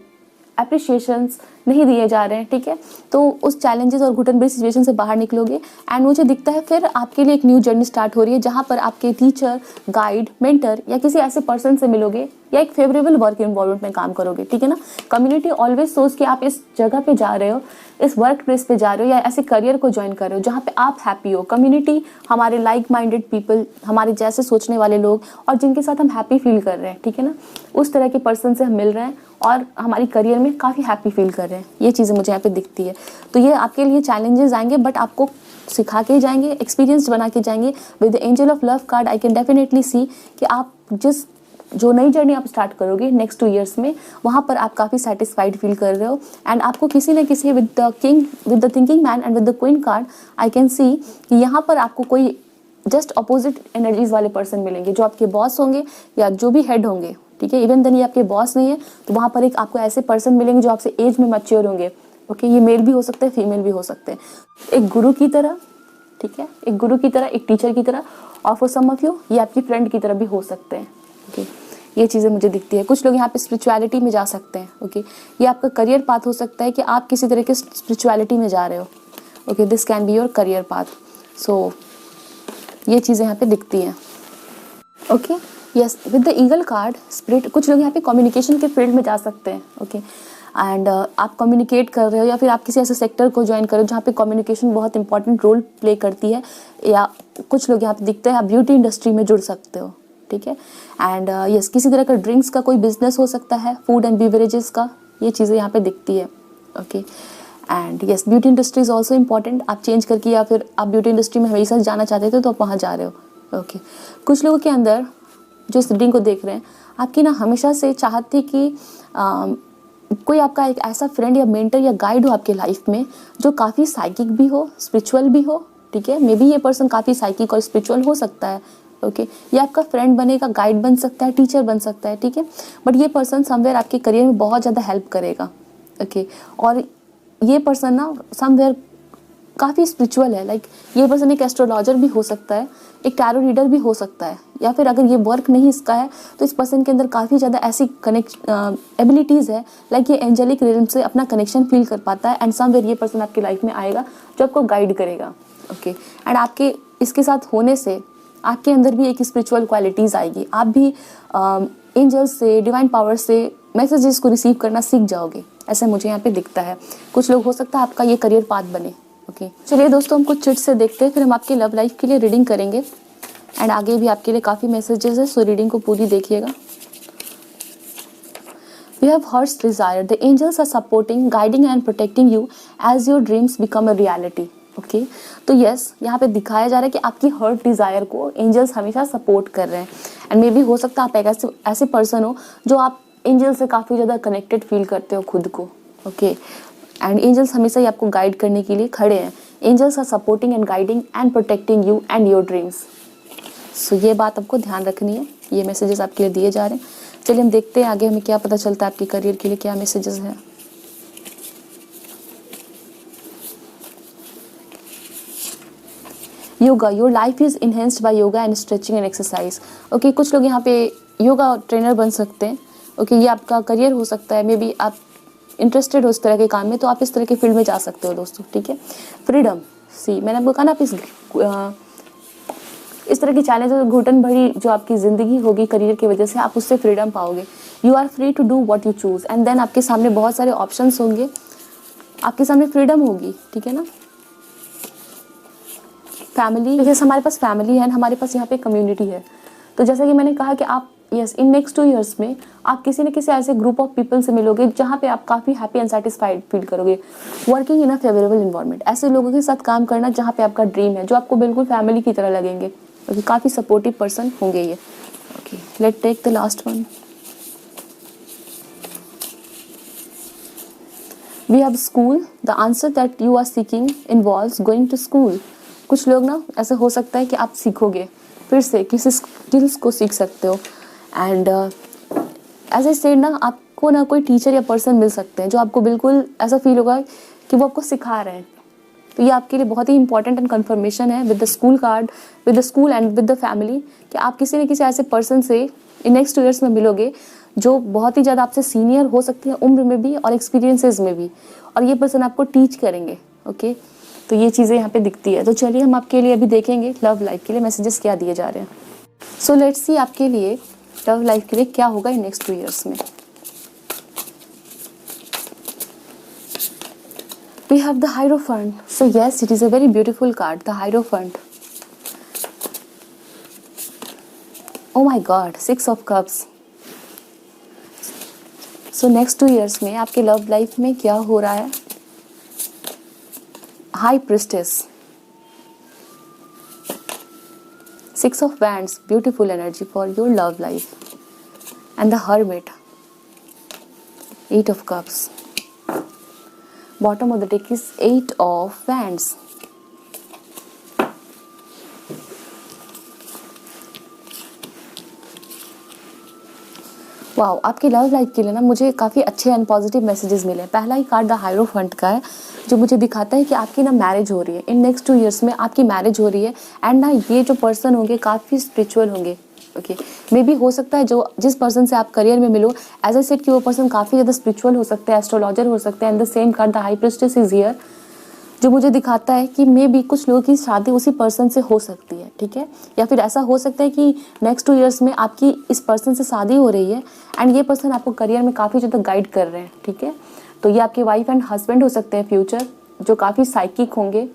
अप्रिशिएशंस नहीं दिए जा रहे हैं, ठीक है, तो उस चैलेंजेस और घुटन भरी सिचुएशन से बाहर निकलोगे एंड मुझे दिखता है फिर आपके लिए एक न्यू जर्नी स्टार्ट हो रही है, जहाँ पर आपके टीचर, गाइड, मेंटर या किसी ऐसे पर्सन से मिलोगे या एक फेवरेबल वर्क इन्वायरमेंट में काम करोगे, ठीक है ना। कम्युनिटी ऑलवेज सोच कि आप इस जगह पे जा रहे हो, इस वर्क प्लेस पे जा रहे हो या ऐसे करियर को ज्वाइन कर रहे हो जहाँ पे आप हैप्पी हो। कम्युनिटी हमारे लाइक माइंडेड पीपल, हमारे जैसे सोचने वाले लोग और जिनके साथ हम हैप्पी फील कर रहे हैं, ठीक है ना, उस तरह के पर्सन से हम मिल रहे हैं और हमारी करियर में काफ़ी हैप्पी फील कर रहे हैं। ये चीज़ें मुझे यहाँ पे दिखती है। तो ये आपके लिए चैलेंजेस आएंगे बट आपको सिखा के जाएंगे, एक्सपीरियंस बना के जाएंगे। With the angel of love card I can definitely see कि आप जो नई जर्नी आप स्टार्ट करोगे नेक्स्ट 2 years में, वहाँ पर आप काफ़ी सेटिस्फाइड फील कर रहे हो एंड आपको किसी न किसी with the thinking man and with the queen card I can see कि यहाँ पर आपको कोई जस्ट अपोजिट एनर्जीज वाले पर्सन मिलेंगे जो आपके बॉस होंगे या जो भी हेड होंगे, ठीक है। इवन देन ये आपके बॉस नहीं है तो वहाँ पर एक आपको ऐसे पर्सन मिलेंगे जो आपसे एज में मैच्योर होंगे, ओके। ये मेल भी हो सकते हैं, फीमेल भी हो सकते हैं, एक गुरु की तरह, ठीक है, एक गुरु की तरह, एक टीचर की तरह, और फॉर सम ऑफ यू ये आपकी फ्रेंड की तरह भी हो सकते हैं, ओके। ये चीज़ें मुझे दिखती है। कुछ लोग यहाँ पे स्पिरिचुअलिटी में जा सकते हैं, ओके। ये आपका करियर पाथ हो सकता है कि आप किसी तरह के स्पिरिचुअलिटी में जा रहे हो, okay. This can be your career path. So ये चीज़ें यहाँ पे दिखती हैं, okay. Yes, with the eagle card spirit, कुछ लोग यहाँ पे कम्युनिकेशन के फील्ड में जा सकते हैं, ओके। एंड आप कम्युनिकेट कर रहे हो या फिर आप किसी ऐसे सेक्टर को ज्वाइन करो जहाँ पे कम्युनिकेशन बहुत इंपॉर्टेंट रोल प्ले करती है, या कुछ लोग यहाँ पे दिखते हैं आप ब्यूटी इंडस्ट्री में जुड़ सकते हो, ठीक है। एंड यस, किसी तरह का ड्रिंक्स का कोई बिजनेस हो सकता है, फूड एंड बिवरेजेस का, ये चीज़ें यहाँ पे दिखती है, okay. And yes, beauty industry is also important. आप चेंज करके या फिर आप ब्यूटी इंडस्ट्री में हमेशा जाना चाहते थे तो आप वहाँ जा रहे हो, ओके। कुछ लोगों के अंदर जो इस रीडिंग को देख रहे हैं, आपकी ना हमेशा से चाहत थी कि कोई आपका एक ऐसा फ्रेंड या मेंटर या गाइड हो आपके लाइफ में जो काफ़ी साइकिक भी हो, स्पिरिचुअल भी हो, ठीक है। मे बी ये पर्सन काफ़ी साइकिक और स्पिरिचुअल हो सकता है, ओके। ये आपका फ्रेंड बनेगा, गाइड बन सकता है, टीचर बन सकता है, ठीक है। बट ये पर्सन समवेयर आपके करियर में बहुत ज़्यादा हेल्प करेगा, ओके। और ये पर्सन ना समवेयर काफ़ी स्पिरिचुअल है, लाइक ये पर्सन एक एस्ट्रोलॉजर भी हो सकता है, एक टैरो रीडर भी हो सकता है, या फिर अगर ये वर्क नहीं इसका है तो इस पर्सन के अंदर काफ़ी ज़्यादा ऐसी एबिलिटीज़ है, लाइक ये एंजेलिक रिदम से अपना कनेक्शन फील कर पाता है एंड समवेयर ये पर्सन आपकी लाइफ में आएगा जो आपको गाइड करेगा, ओके। एंड आपके इसके साथ होने से आपके अंदर भी एक स्पिरिचुअल क्वालिटीज़ आएगी, आप भी एंजल्स से, डिवाइन पावर से मैसेजेस को रिसीव करना सीख जाओगे, ऐसा मुझे यहाँ पे दिखता है। कुछ लोग हो सकता है आपका ये करियर पाथ बने, ओके। चलिए दोस्तों, हम कुछ चिट से देखते हैं, फिर हम आपके लव लाइफ के लिए रीडिंग करेंगे एंड आगे भी आपके लिए काफ़ी मैसेजेस है, सो रीडिंग को पूरी देखिएगा। We have heart's desire. The angels are supporting, guiding and protecting you as your dreams become a reality. Okay, तो यस, यहाँ पे दिखाया जा रहा है कि आपकी हर्ट डिज़ायर को एंजल्स हमेशा सपोर्ट कर रहे हैं एंड मे बी हो सकता है आप एक ऐसे पर्सन हो जो आप एंजल से काफ़ी ज़्यादा कनेक्टेड फील करते हो खुद को, ओके। एंड एंजल्स हमेशा ही आपको गाइड करने के लिए खड़े हैं। Angels are supporting and guiding and protecting you and your dreams. So ये बात आपको ध्यान रखनी है, ये मैसेजेस आपके लिए दिए जा रहे हैं। चलिए हम देखते हैं आगे हमें क्या पता चलता है, आपके करियर के लिए क्या मैसेजेस हैं। Yoga, your life is enhanced by yoga and stretching and exercise, okay. कुछ लोग यहाँ पे योगा ट्रेनर बन सकते हैं, ओके। ये आपका करियर हो सकता है, मे बी आप इंटरेस्टेड हो इस तरह के काम में तो आप इस तरह के फील्ड में जा सकते हो दोस्तों, ठीक है। फ्रीडम, सी मैंने आपको कहा ना, आप इस तरह की चैलेंज घुटन भरी जो आपकी ज़िंदगी होगी करियर की वजह से, आप उससे फ्रीडम पाओगे। You are free to do what you choose and then आपके सामने बहुत सारे ऑप्शंस होंगे, आपके सामने फ्रीडम होगी, ठीक है ना। फैमिली, जैसे हमारे पास फैमिली है, हमारे पास यहाँ पे कम्युनिटी है, तो जैसा कि मैंने कहा कि आप यस इन नेक्स्ट 2 years में आप किसी न किसी ऐसे ग्रुप ऑफ पीपल से मिलोगे जहाँ पे आप काफ़ी हैप्पी एंड सेटिस्फाइड फील करोगे। Working in a favourable environment, ऐसे लोगों के साथ काम करना जहाँ पे आपका ड्रीम है, जो आपको बिल्कुल फैमिली की तरह लगेंगे, क्योंकि काफ़ी सपोर्टिव पर्सन होंगे ये, okay. Let take the last one. We have school, the answer that you are seeking involves going to school. कुछ लोग ना ऐसा हो सकता है कि आप सीखोगे, फिर से किसी स्किल्स को सीख सकते हो। एंड एज ए सेड ना, आपको ना कोई टीचर या पर्सन मिल सकते हैं जो आपको बिल्कुल ऐसा फील होगा कि वो आपको सिखा रहे हैं। तो ये आपके लिए बहुत ही इंपॉर्टेंट एंड कन्फर्मेशन है with the school card, with the school and with the family, कि आप किसी न किसी ऐसे पर्सन से इन नेक्स्ट 2 ईयर्स में मिलोगे जो बहुत ही ज़्यादा आपसे सीनियर हो सकती है उम्र में भी और एक्सपीरियंसेस में भी, और ये पर्सन आपको टीच करेंगे। ओके, तो ये चीज़ें यहाँ पे दिखती है। तो चलिए हम आपके लिए अभी देखेंगे लव लाइफ के लिए मैसेजेस क्या दिए जा रहे हैं। सो लेट्स सी आपके लिए लव लाइफ के लिए क्या होगा इन नेक्स्ट 2 ईयर्स में। We have the Hierophant. So yes, it is a very beautiful card, the Hierophant. Oh my God, 6 of Cups. So next 2 years में आपके लव लाइफ में क्या हो रहा है? High Priestess. 6 of Wands, beautiful energy for your love life. And the Hermit. 8 of Cups. Bottom of the deck is 8 of Wands. Wow, आपकी love life के लिए ना मुझे काफ़ी अच्छे एंड पॉजिटिव मैसेजेस मिले। पहला ही कार्ड द हायरोफेंट का है जो मुझे दिखाता है कि आपकी ना मैरिज हो रही है। इन नेक्स्ट 2 ईयर्स में आपकी मैरिज हो रही है एंड ना ये जो पर्सन होंगे काफ़ी स्पिरिचुअल होंगे। ओके, मे बी हो सकता है जो जिस पर्सन से आप करियर में मिलो, एज आई सेड कि वो पर्सन काफ़ी ज़्यादा स्पिरिचुअल हो सकते हैं, एस्ट्रोलॉजर हो सकते हैं। And the same card the high priestess is here जो मुझे दिखाता है कि मे बी कुछ लोगों की शादी उसी पर्सन से हो सकती है। ठीक है, या फिर ऐसा हो सकता है कि नेक्स्ट 2 ईयर्स में आपकी इस पर्सन से शादी हो रही है एंड ये पर्सन आपको करियर में काफ़ी ज़्यादा गाइड कर रहे हैं। ठीक है, तो ये आपके वाइफ एंड हस्बैंड हो सकते हैं फ्यूचर, जो काफ़ी साइकिक होंगे।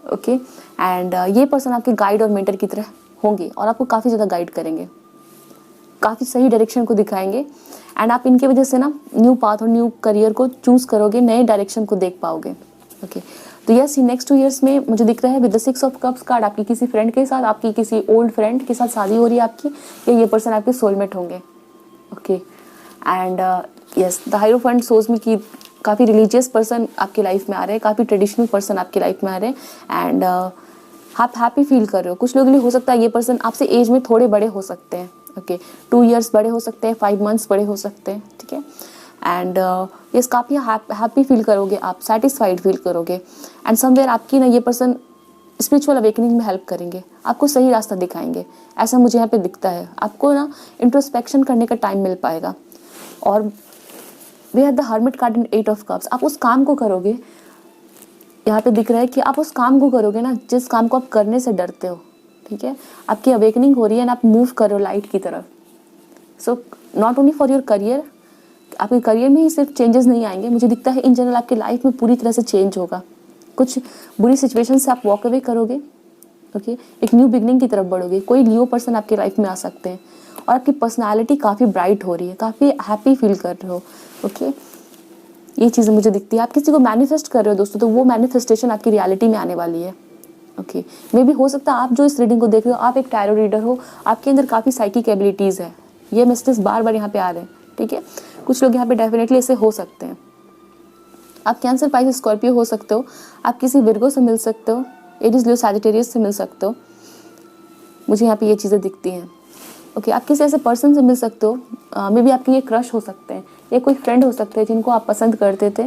ओके, एंड ये पर्सन आपके गाइड और मेंटर की तरह होंगे और आपको काफ़ी ज़्यादा गाइड करेंगे, काफ़ी सही डायरेक्शन को दिखाएंगे एंड आप इनकी वजह से ना न्यू पाथ और न्यू करियर को चूज़ करोगे, नए डायरेक्शन को देख पाओगे। ओके, तो यस, नेक्स्ट 2 ईयर्स में मुझे दिख रहा है with the 6 of cups card आपकी किसी फ्रेंड के साथ, आपकी किसी ओल्ड फ्रेंड के साथ शादी हो रही है आपकी, या ये पर्सन आपके सोलमेट होंगे। Okay, and yes, the hierophant shows मी कि काफ़ी रिलीजियस पर्सन आपकी लाइफ में आ रहे हैं, काफ़ी ट्रेडिशनल पर्सन आपकी लाइफ में आ रहे हैं एंड आप हैप्पी फील कर रहे हो। कुछ लोगों के लिए हो सकता है ये पर्सन आपसे एज में थोड़े बड़े हो सकते हैं। ओके, 2 ईयर्स बड़े हो सकते हैं, 5 मंथ्स बड़े हो सकते हैं। ठीक है, एंड यस, काफ़ी हैप्पी फील करोगे आप, सेटिस्फाइड फील करोगे एंड समवेयर आपकी ना ये पर्सन स्पिरिचुअल अवेकनिंग में हेल्प करेंगे, आपको सही रास्ता दिखाएंगे, ऐसा मुझे यहाँ पे दिखता है। आपको ना इंट्रोस्पेक्शन करने का टाइम मिल पाएगा। और we have the hermit card in 8 of cups. आप उस काम को करोगे, यहाँ पे दिख रहा है कि आप उस काम को करोगे ना जिस काम को आप करने से डरते हो। ठीक है, आपकी अवेकनिंग हो रही है एंड आप मूव कर रहे हो लाइट की तरफ। So not only for your career, आपके करियर में ही सिर्फ चेंजेस नहीं आएंगे, मुझे दिखता है इन जनरल आपकी लाइफ में पूरी तरह से चेंज होगा। कुछ बुरी सिचुएशन से आप वॉक अवे करोगे। ओके, एक न्यू बिगनिंग की तरफ बढ़ोगे। कोई लियो पर्सन आपकी लाइफ में आ सकते हैं और आपकी पर्सनालिटी काफ़ी ब्राइट हो रही है, काफ़ी हैप्पी फील कर रहे हो। ओके, ये चीज़ें मुझे दिखती है। आप किसी को मैनिफेस्ट कर रहे हो दोस्तों, तो वो मैनिफेस्टेशन आपकी रियलिटी में आने वाली है। ओके, मे भी हो सकता है आप जो इस रीडिंग को देख रहे हो आप एक टैरो रीडर हो, आपके अंदर काफ़ी साइकिक एबिलिटीज़ है। ये मैसेजेस बार बार यहाँ पे आ रहे हैं। ठीक है, कुछ लोग यहाँ पे डेफिनेटली ऐसे हो सकते हैं। आप कैंसर, पाइसेस, स्कॉर्पियो हो सकते हो, आप किसी विर्गो से मिल सकते हो, एरीज, लियो, सैजिटेरियस से मिल सकते हो। मुझे यहाँ पे ये चीज़ें दिखती हैं। ओके, आप किसी ऐसे पर्सन से मिल सकते हो, मे बी आपके ये क्रश हो सकते हैं, ये कोई फ्रेंड हो सकते हैं जिनको आप पसंद करते थे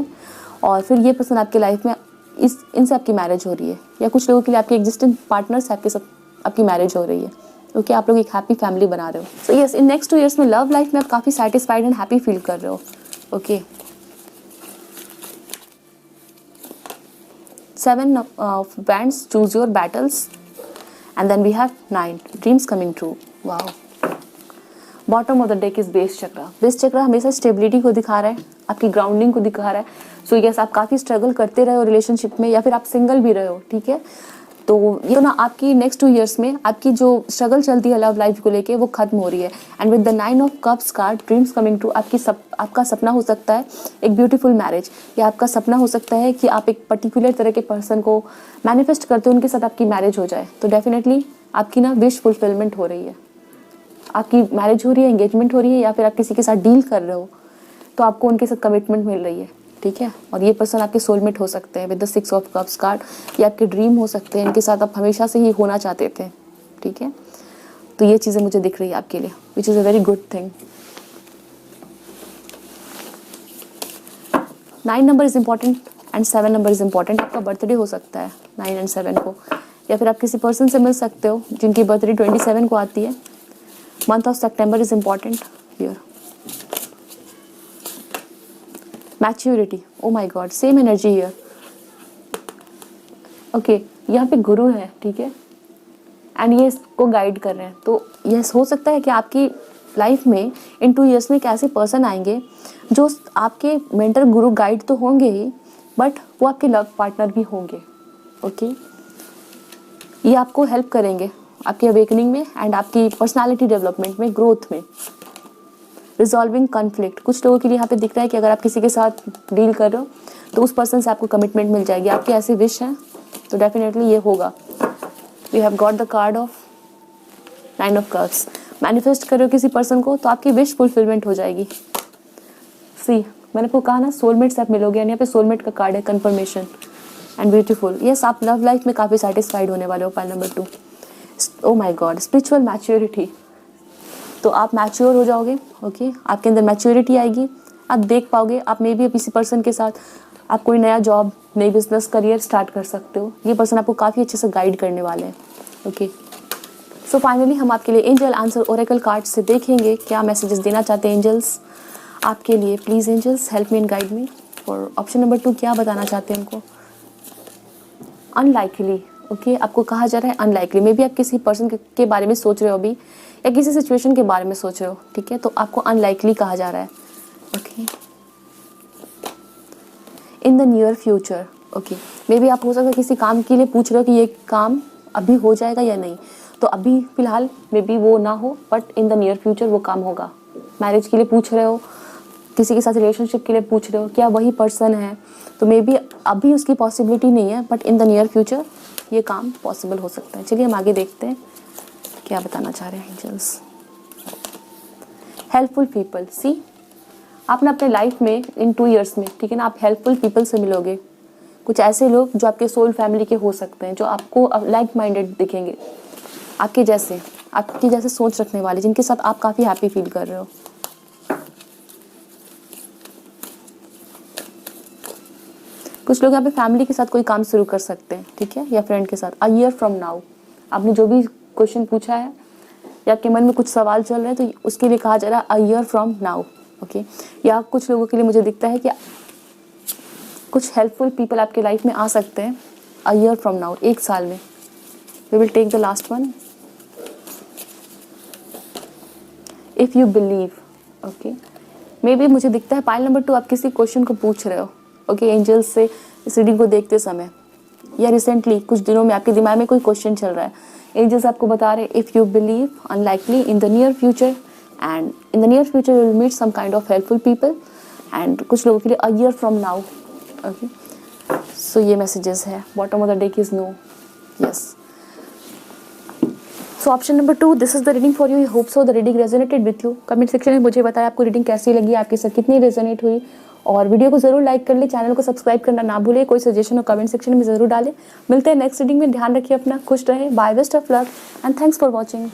और फिर ये पर्सन आपकी लाइफ में इनसे आपकी मैरिज हो रही है, या कुछ लोगों के लिए आपके एग्जिस्टिंग पार्टनर से आपके साथ आपकी मैरिज हो रही है। ओके, आप लोग एक हैप्पी फैमिली बना रहे हो। सो यस, इन नेक्स्ट 2 ईयर्स में लव लाइफ में आप काफ़ी सेटिस्फाइड एंड हैप्पी फील कर रहे हो। Okay, 7 of Wands, choose your battles, and then we have 9 dreams coming true. Wow. Bottom of the deck is base chakra. Base chakra हमेशा stability को दिखा रहा है, आपकी ग्राउंडिंग को दिखा रहा है। सो यस, आप काफ़ी स्ट्रगल करते रहे हो रिलेशनशिप में, या फिर आप सिंगल भी रहे हो। ठीक है, तो ये ना आपकी नेक्स्ट 2 ईयर्स में आपकी जो स्ट्रगल चलती है लव लाइफ को लेके वो खत्म हो रही है। And with the 9 of cups card, dreams coming true, आपका सपना हो सकता है एक ब्यूटीफुल मैरिज, या आपका सपना हो सकता है कि आप एक पर्टिकुलर तरह के पर्सन को मैनिफेस्ट करते हो, उनके साथ आपकी मैरिज हो जाए। तो डेफिनेटली आपकी ना विश फुलफिलमेंट हो रही है, आपकी मैरिज हो रही है, एंगेजमेंट हो रही है, या फिर आप किसी के साथ डील कर रहे हो तो आपको उनके साथ कमिटमेंट मिल रही है। ठीक है। और ये पर्सन आपके सोलमेट हो सकते हैं with the 6 of cups card. ये आपके ड्रीम हो सकते हैं, इनके साथ आप हमेशा से ही होना चाहते थे, ठीक है। तो ये चीज़ें मुझे दिख रही है आपके लिए, which is a very good thing. 9 number is important and 7 number is important. आपका बर्थडे हो सकता है 9 एंड 7 को, या फिर आप किसी पर्सन से मिल सकते हो जिनकी बर्थडे 27 को आती है। Month of September is important here. Maturity, oh my God, same energy here. Okay, यहाँ पे गुरु है, ठीक है, एंड ये इसको गाइड कर रहे हैं। तो ये हो सकता है कि आपकी लाइफ में इन 2 ईयर्स में एक ऐसे पर्सन आएंगे जो आपके मेंटर गुरु गाइड तो होंगे ही, बट वो आपके लव पार्टनर भी होंगे। ओके, ये आपको हेल्प करेंगे आपकी अवेकनिंग में एंड आपकी पर्सनालिटी डेवलपमेंट में, ग्रोथ में। रिजॉल्विंग कॉन्फ्लिक्ट, कुछ लोगों के लिए यहाँ पे दिख रहा है कि अगर आप किसी के साथ डील कर रहे हो तो उस पर्सन से आपको कमिटमेंट मिल जाएगी। आपकी ऐसी विश है तो डेफिनेटली ये होगा। We have got the card of 9 of cups. Manifest कर रहे हो किसी पर्सन को तो आपकी विश फुलफिलमेंट हो जाएगी। सी, मैंने आपको कहा ना सोलमेट से आप मिलोगे, यानी यहाँ पे सोलमेट का कार्ड है, कंफर्मेशन एंड ब्यूटीफुल। यस, आप लव लाइफ में काफ़ी सेटिस्फाइड होने वाले हो। Pile number 2, oh my God, spiritual maturity. तो आप मैच्योर हो जाओगे, ओके, आपके अंदर मैच्योरिटी आएगी। आप देख पाओगे, आप मे भी किसी पर्सन के साथ आप कोई नया जॉब, नई बिजनेस, करियर स्टार्ट कर सकते हो। ये पर्सन आपको काफ़ी अच्छे से गाइड करने वाले हैं। ओके, सो फाइनली हम आपके लिए एंजल आंसर ओरेकल कार्ड से देखेंगे क्या मैसेजेस देना चाहते हैं एंजल्स आपके लिए। Please angels help me and guide me. और ऑप्शन नंबर 2 क्या बताना चाहते हैं हमको? अनलाइकली। ओके, आपको कहा जा रहा है अनलाइकली। मे बी आप किसी पर्सन के बारे में सोच रहे हो अभी, या किसी सिचुएशन के बारे में सोच रहे हो, ठीक है, तो आपको अनलाइकली कहा जा रहा है। Okay, in the near future. Okay, maybe आप हो सकता है किसी काम के लिए पूछ रहे हो कि ये काम अभी हो जाएगा या नहीं, तो अभी फिलहाल मे बी वो ना हो, but in the near future वो काम होगा। मैरिज के लिए पूछ रहे हो, किसी के साथ रिलेशनशिप के लिए पूछ रहे हो, क्या वही पर्सन है, तो मे बी अभी उसकी पॉसिबिलिटी नहीं है, but in the near future ये काम पॉसिबल हो सकता है। चलिए हम आगे देखते हैं क्या बताना चाह रहे हैं एंजल्स। Helpful people. सी, आप ना अपने लाइफ में इन 2 ईयर्स में, ठीक है ना, आप हेल्पफुल पीपल से मिलोगे। कुछ ऐसे लोग जो आपके सोल फैमिली के हो सकते हैं, जो आपको लाइक माइंडेड दिखेंगे, आपके जैसे सोच रखने वाले, जिनके साथ आप काफ़ी हैप्पी फील कर रहे हो। कुछ लोग यहाँ पे फैमिली के साथ कोई काम शुरू कर सकते हैं, ठीक है, या फ्रेंड के साथ। अ ईयर फ्रॉम नाउ, आपने जो भी क्वेश्चन पूछा है या आपके मन में कुछ सवाल चल रहे हैं तो उसके लिए कहा जा रहा है अ ईयर फ्रॉम नाउ। ओके, या कुछ लोगों के लिए मुझे दिखता है कि कुछ हेल्पफुल पीपल आपके लाइफ में आ सकते हैं अ ईयर फ्रॉम नाउ, 1 साल में। We will take the last one, if you believe. Okay, maybe मुझे दिखता है पाइल नंबर 2 आप किसी क्वेश्चन को पूछ रहे हो, ओके, एंजल्स से इस रीडिंग को देखते समय या रिसेंटली कुछ दिनों में आपके दिमाग में कोई क्वेश्चन चल रहा है। एंजल्स आपको बता रहे हैं if you believe, unlikely, in the near future, and in the near future you will meet some kind of helpful people, and कुछ लोगों के लिए a year from now. Okay, so ये मैसेजेस है। Bottom of the deck is no. Yes, so option number 2, this is the reading for you. I hope so the reading resonated with you. Comment section में मुझे बताया आपको reading कैसी लगी, आपके साथ कितनी रेजोनेट हुई, और वीडियो को जरूर लाइक कर ले, चैनल को सब्सक्राइब करना ना भूले। कोई सजेशन हो कमेंट सेक्शन में जरूर डालें। मिलते हैं नेक्स्ट रीडिंग में। ध्यान रखिए अपना, खुश रहें। Bye, best of luck and thanks for watching.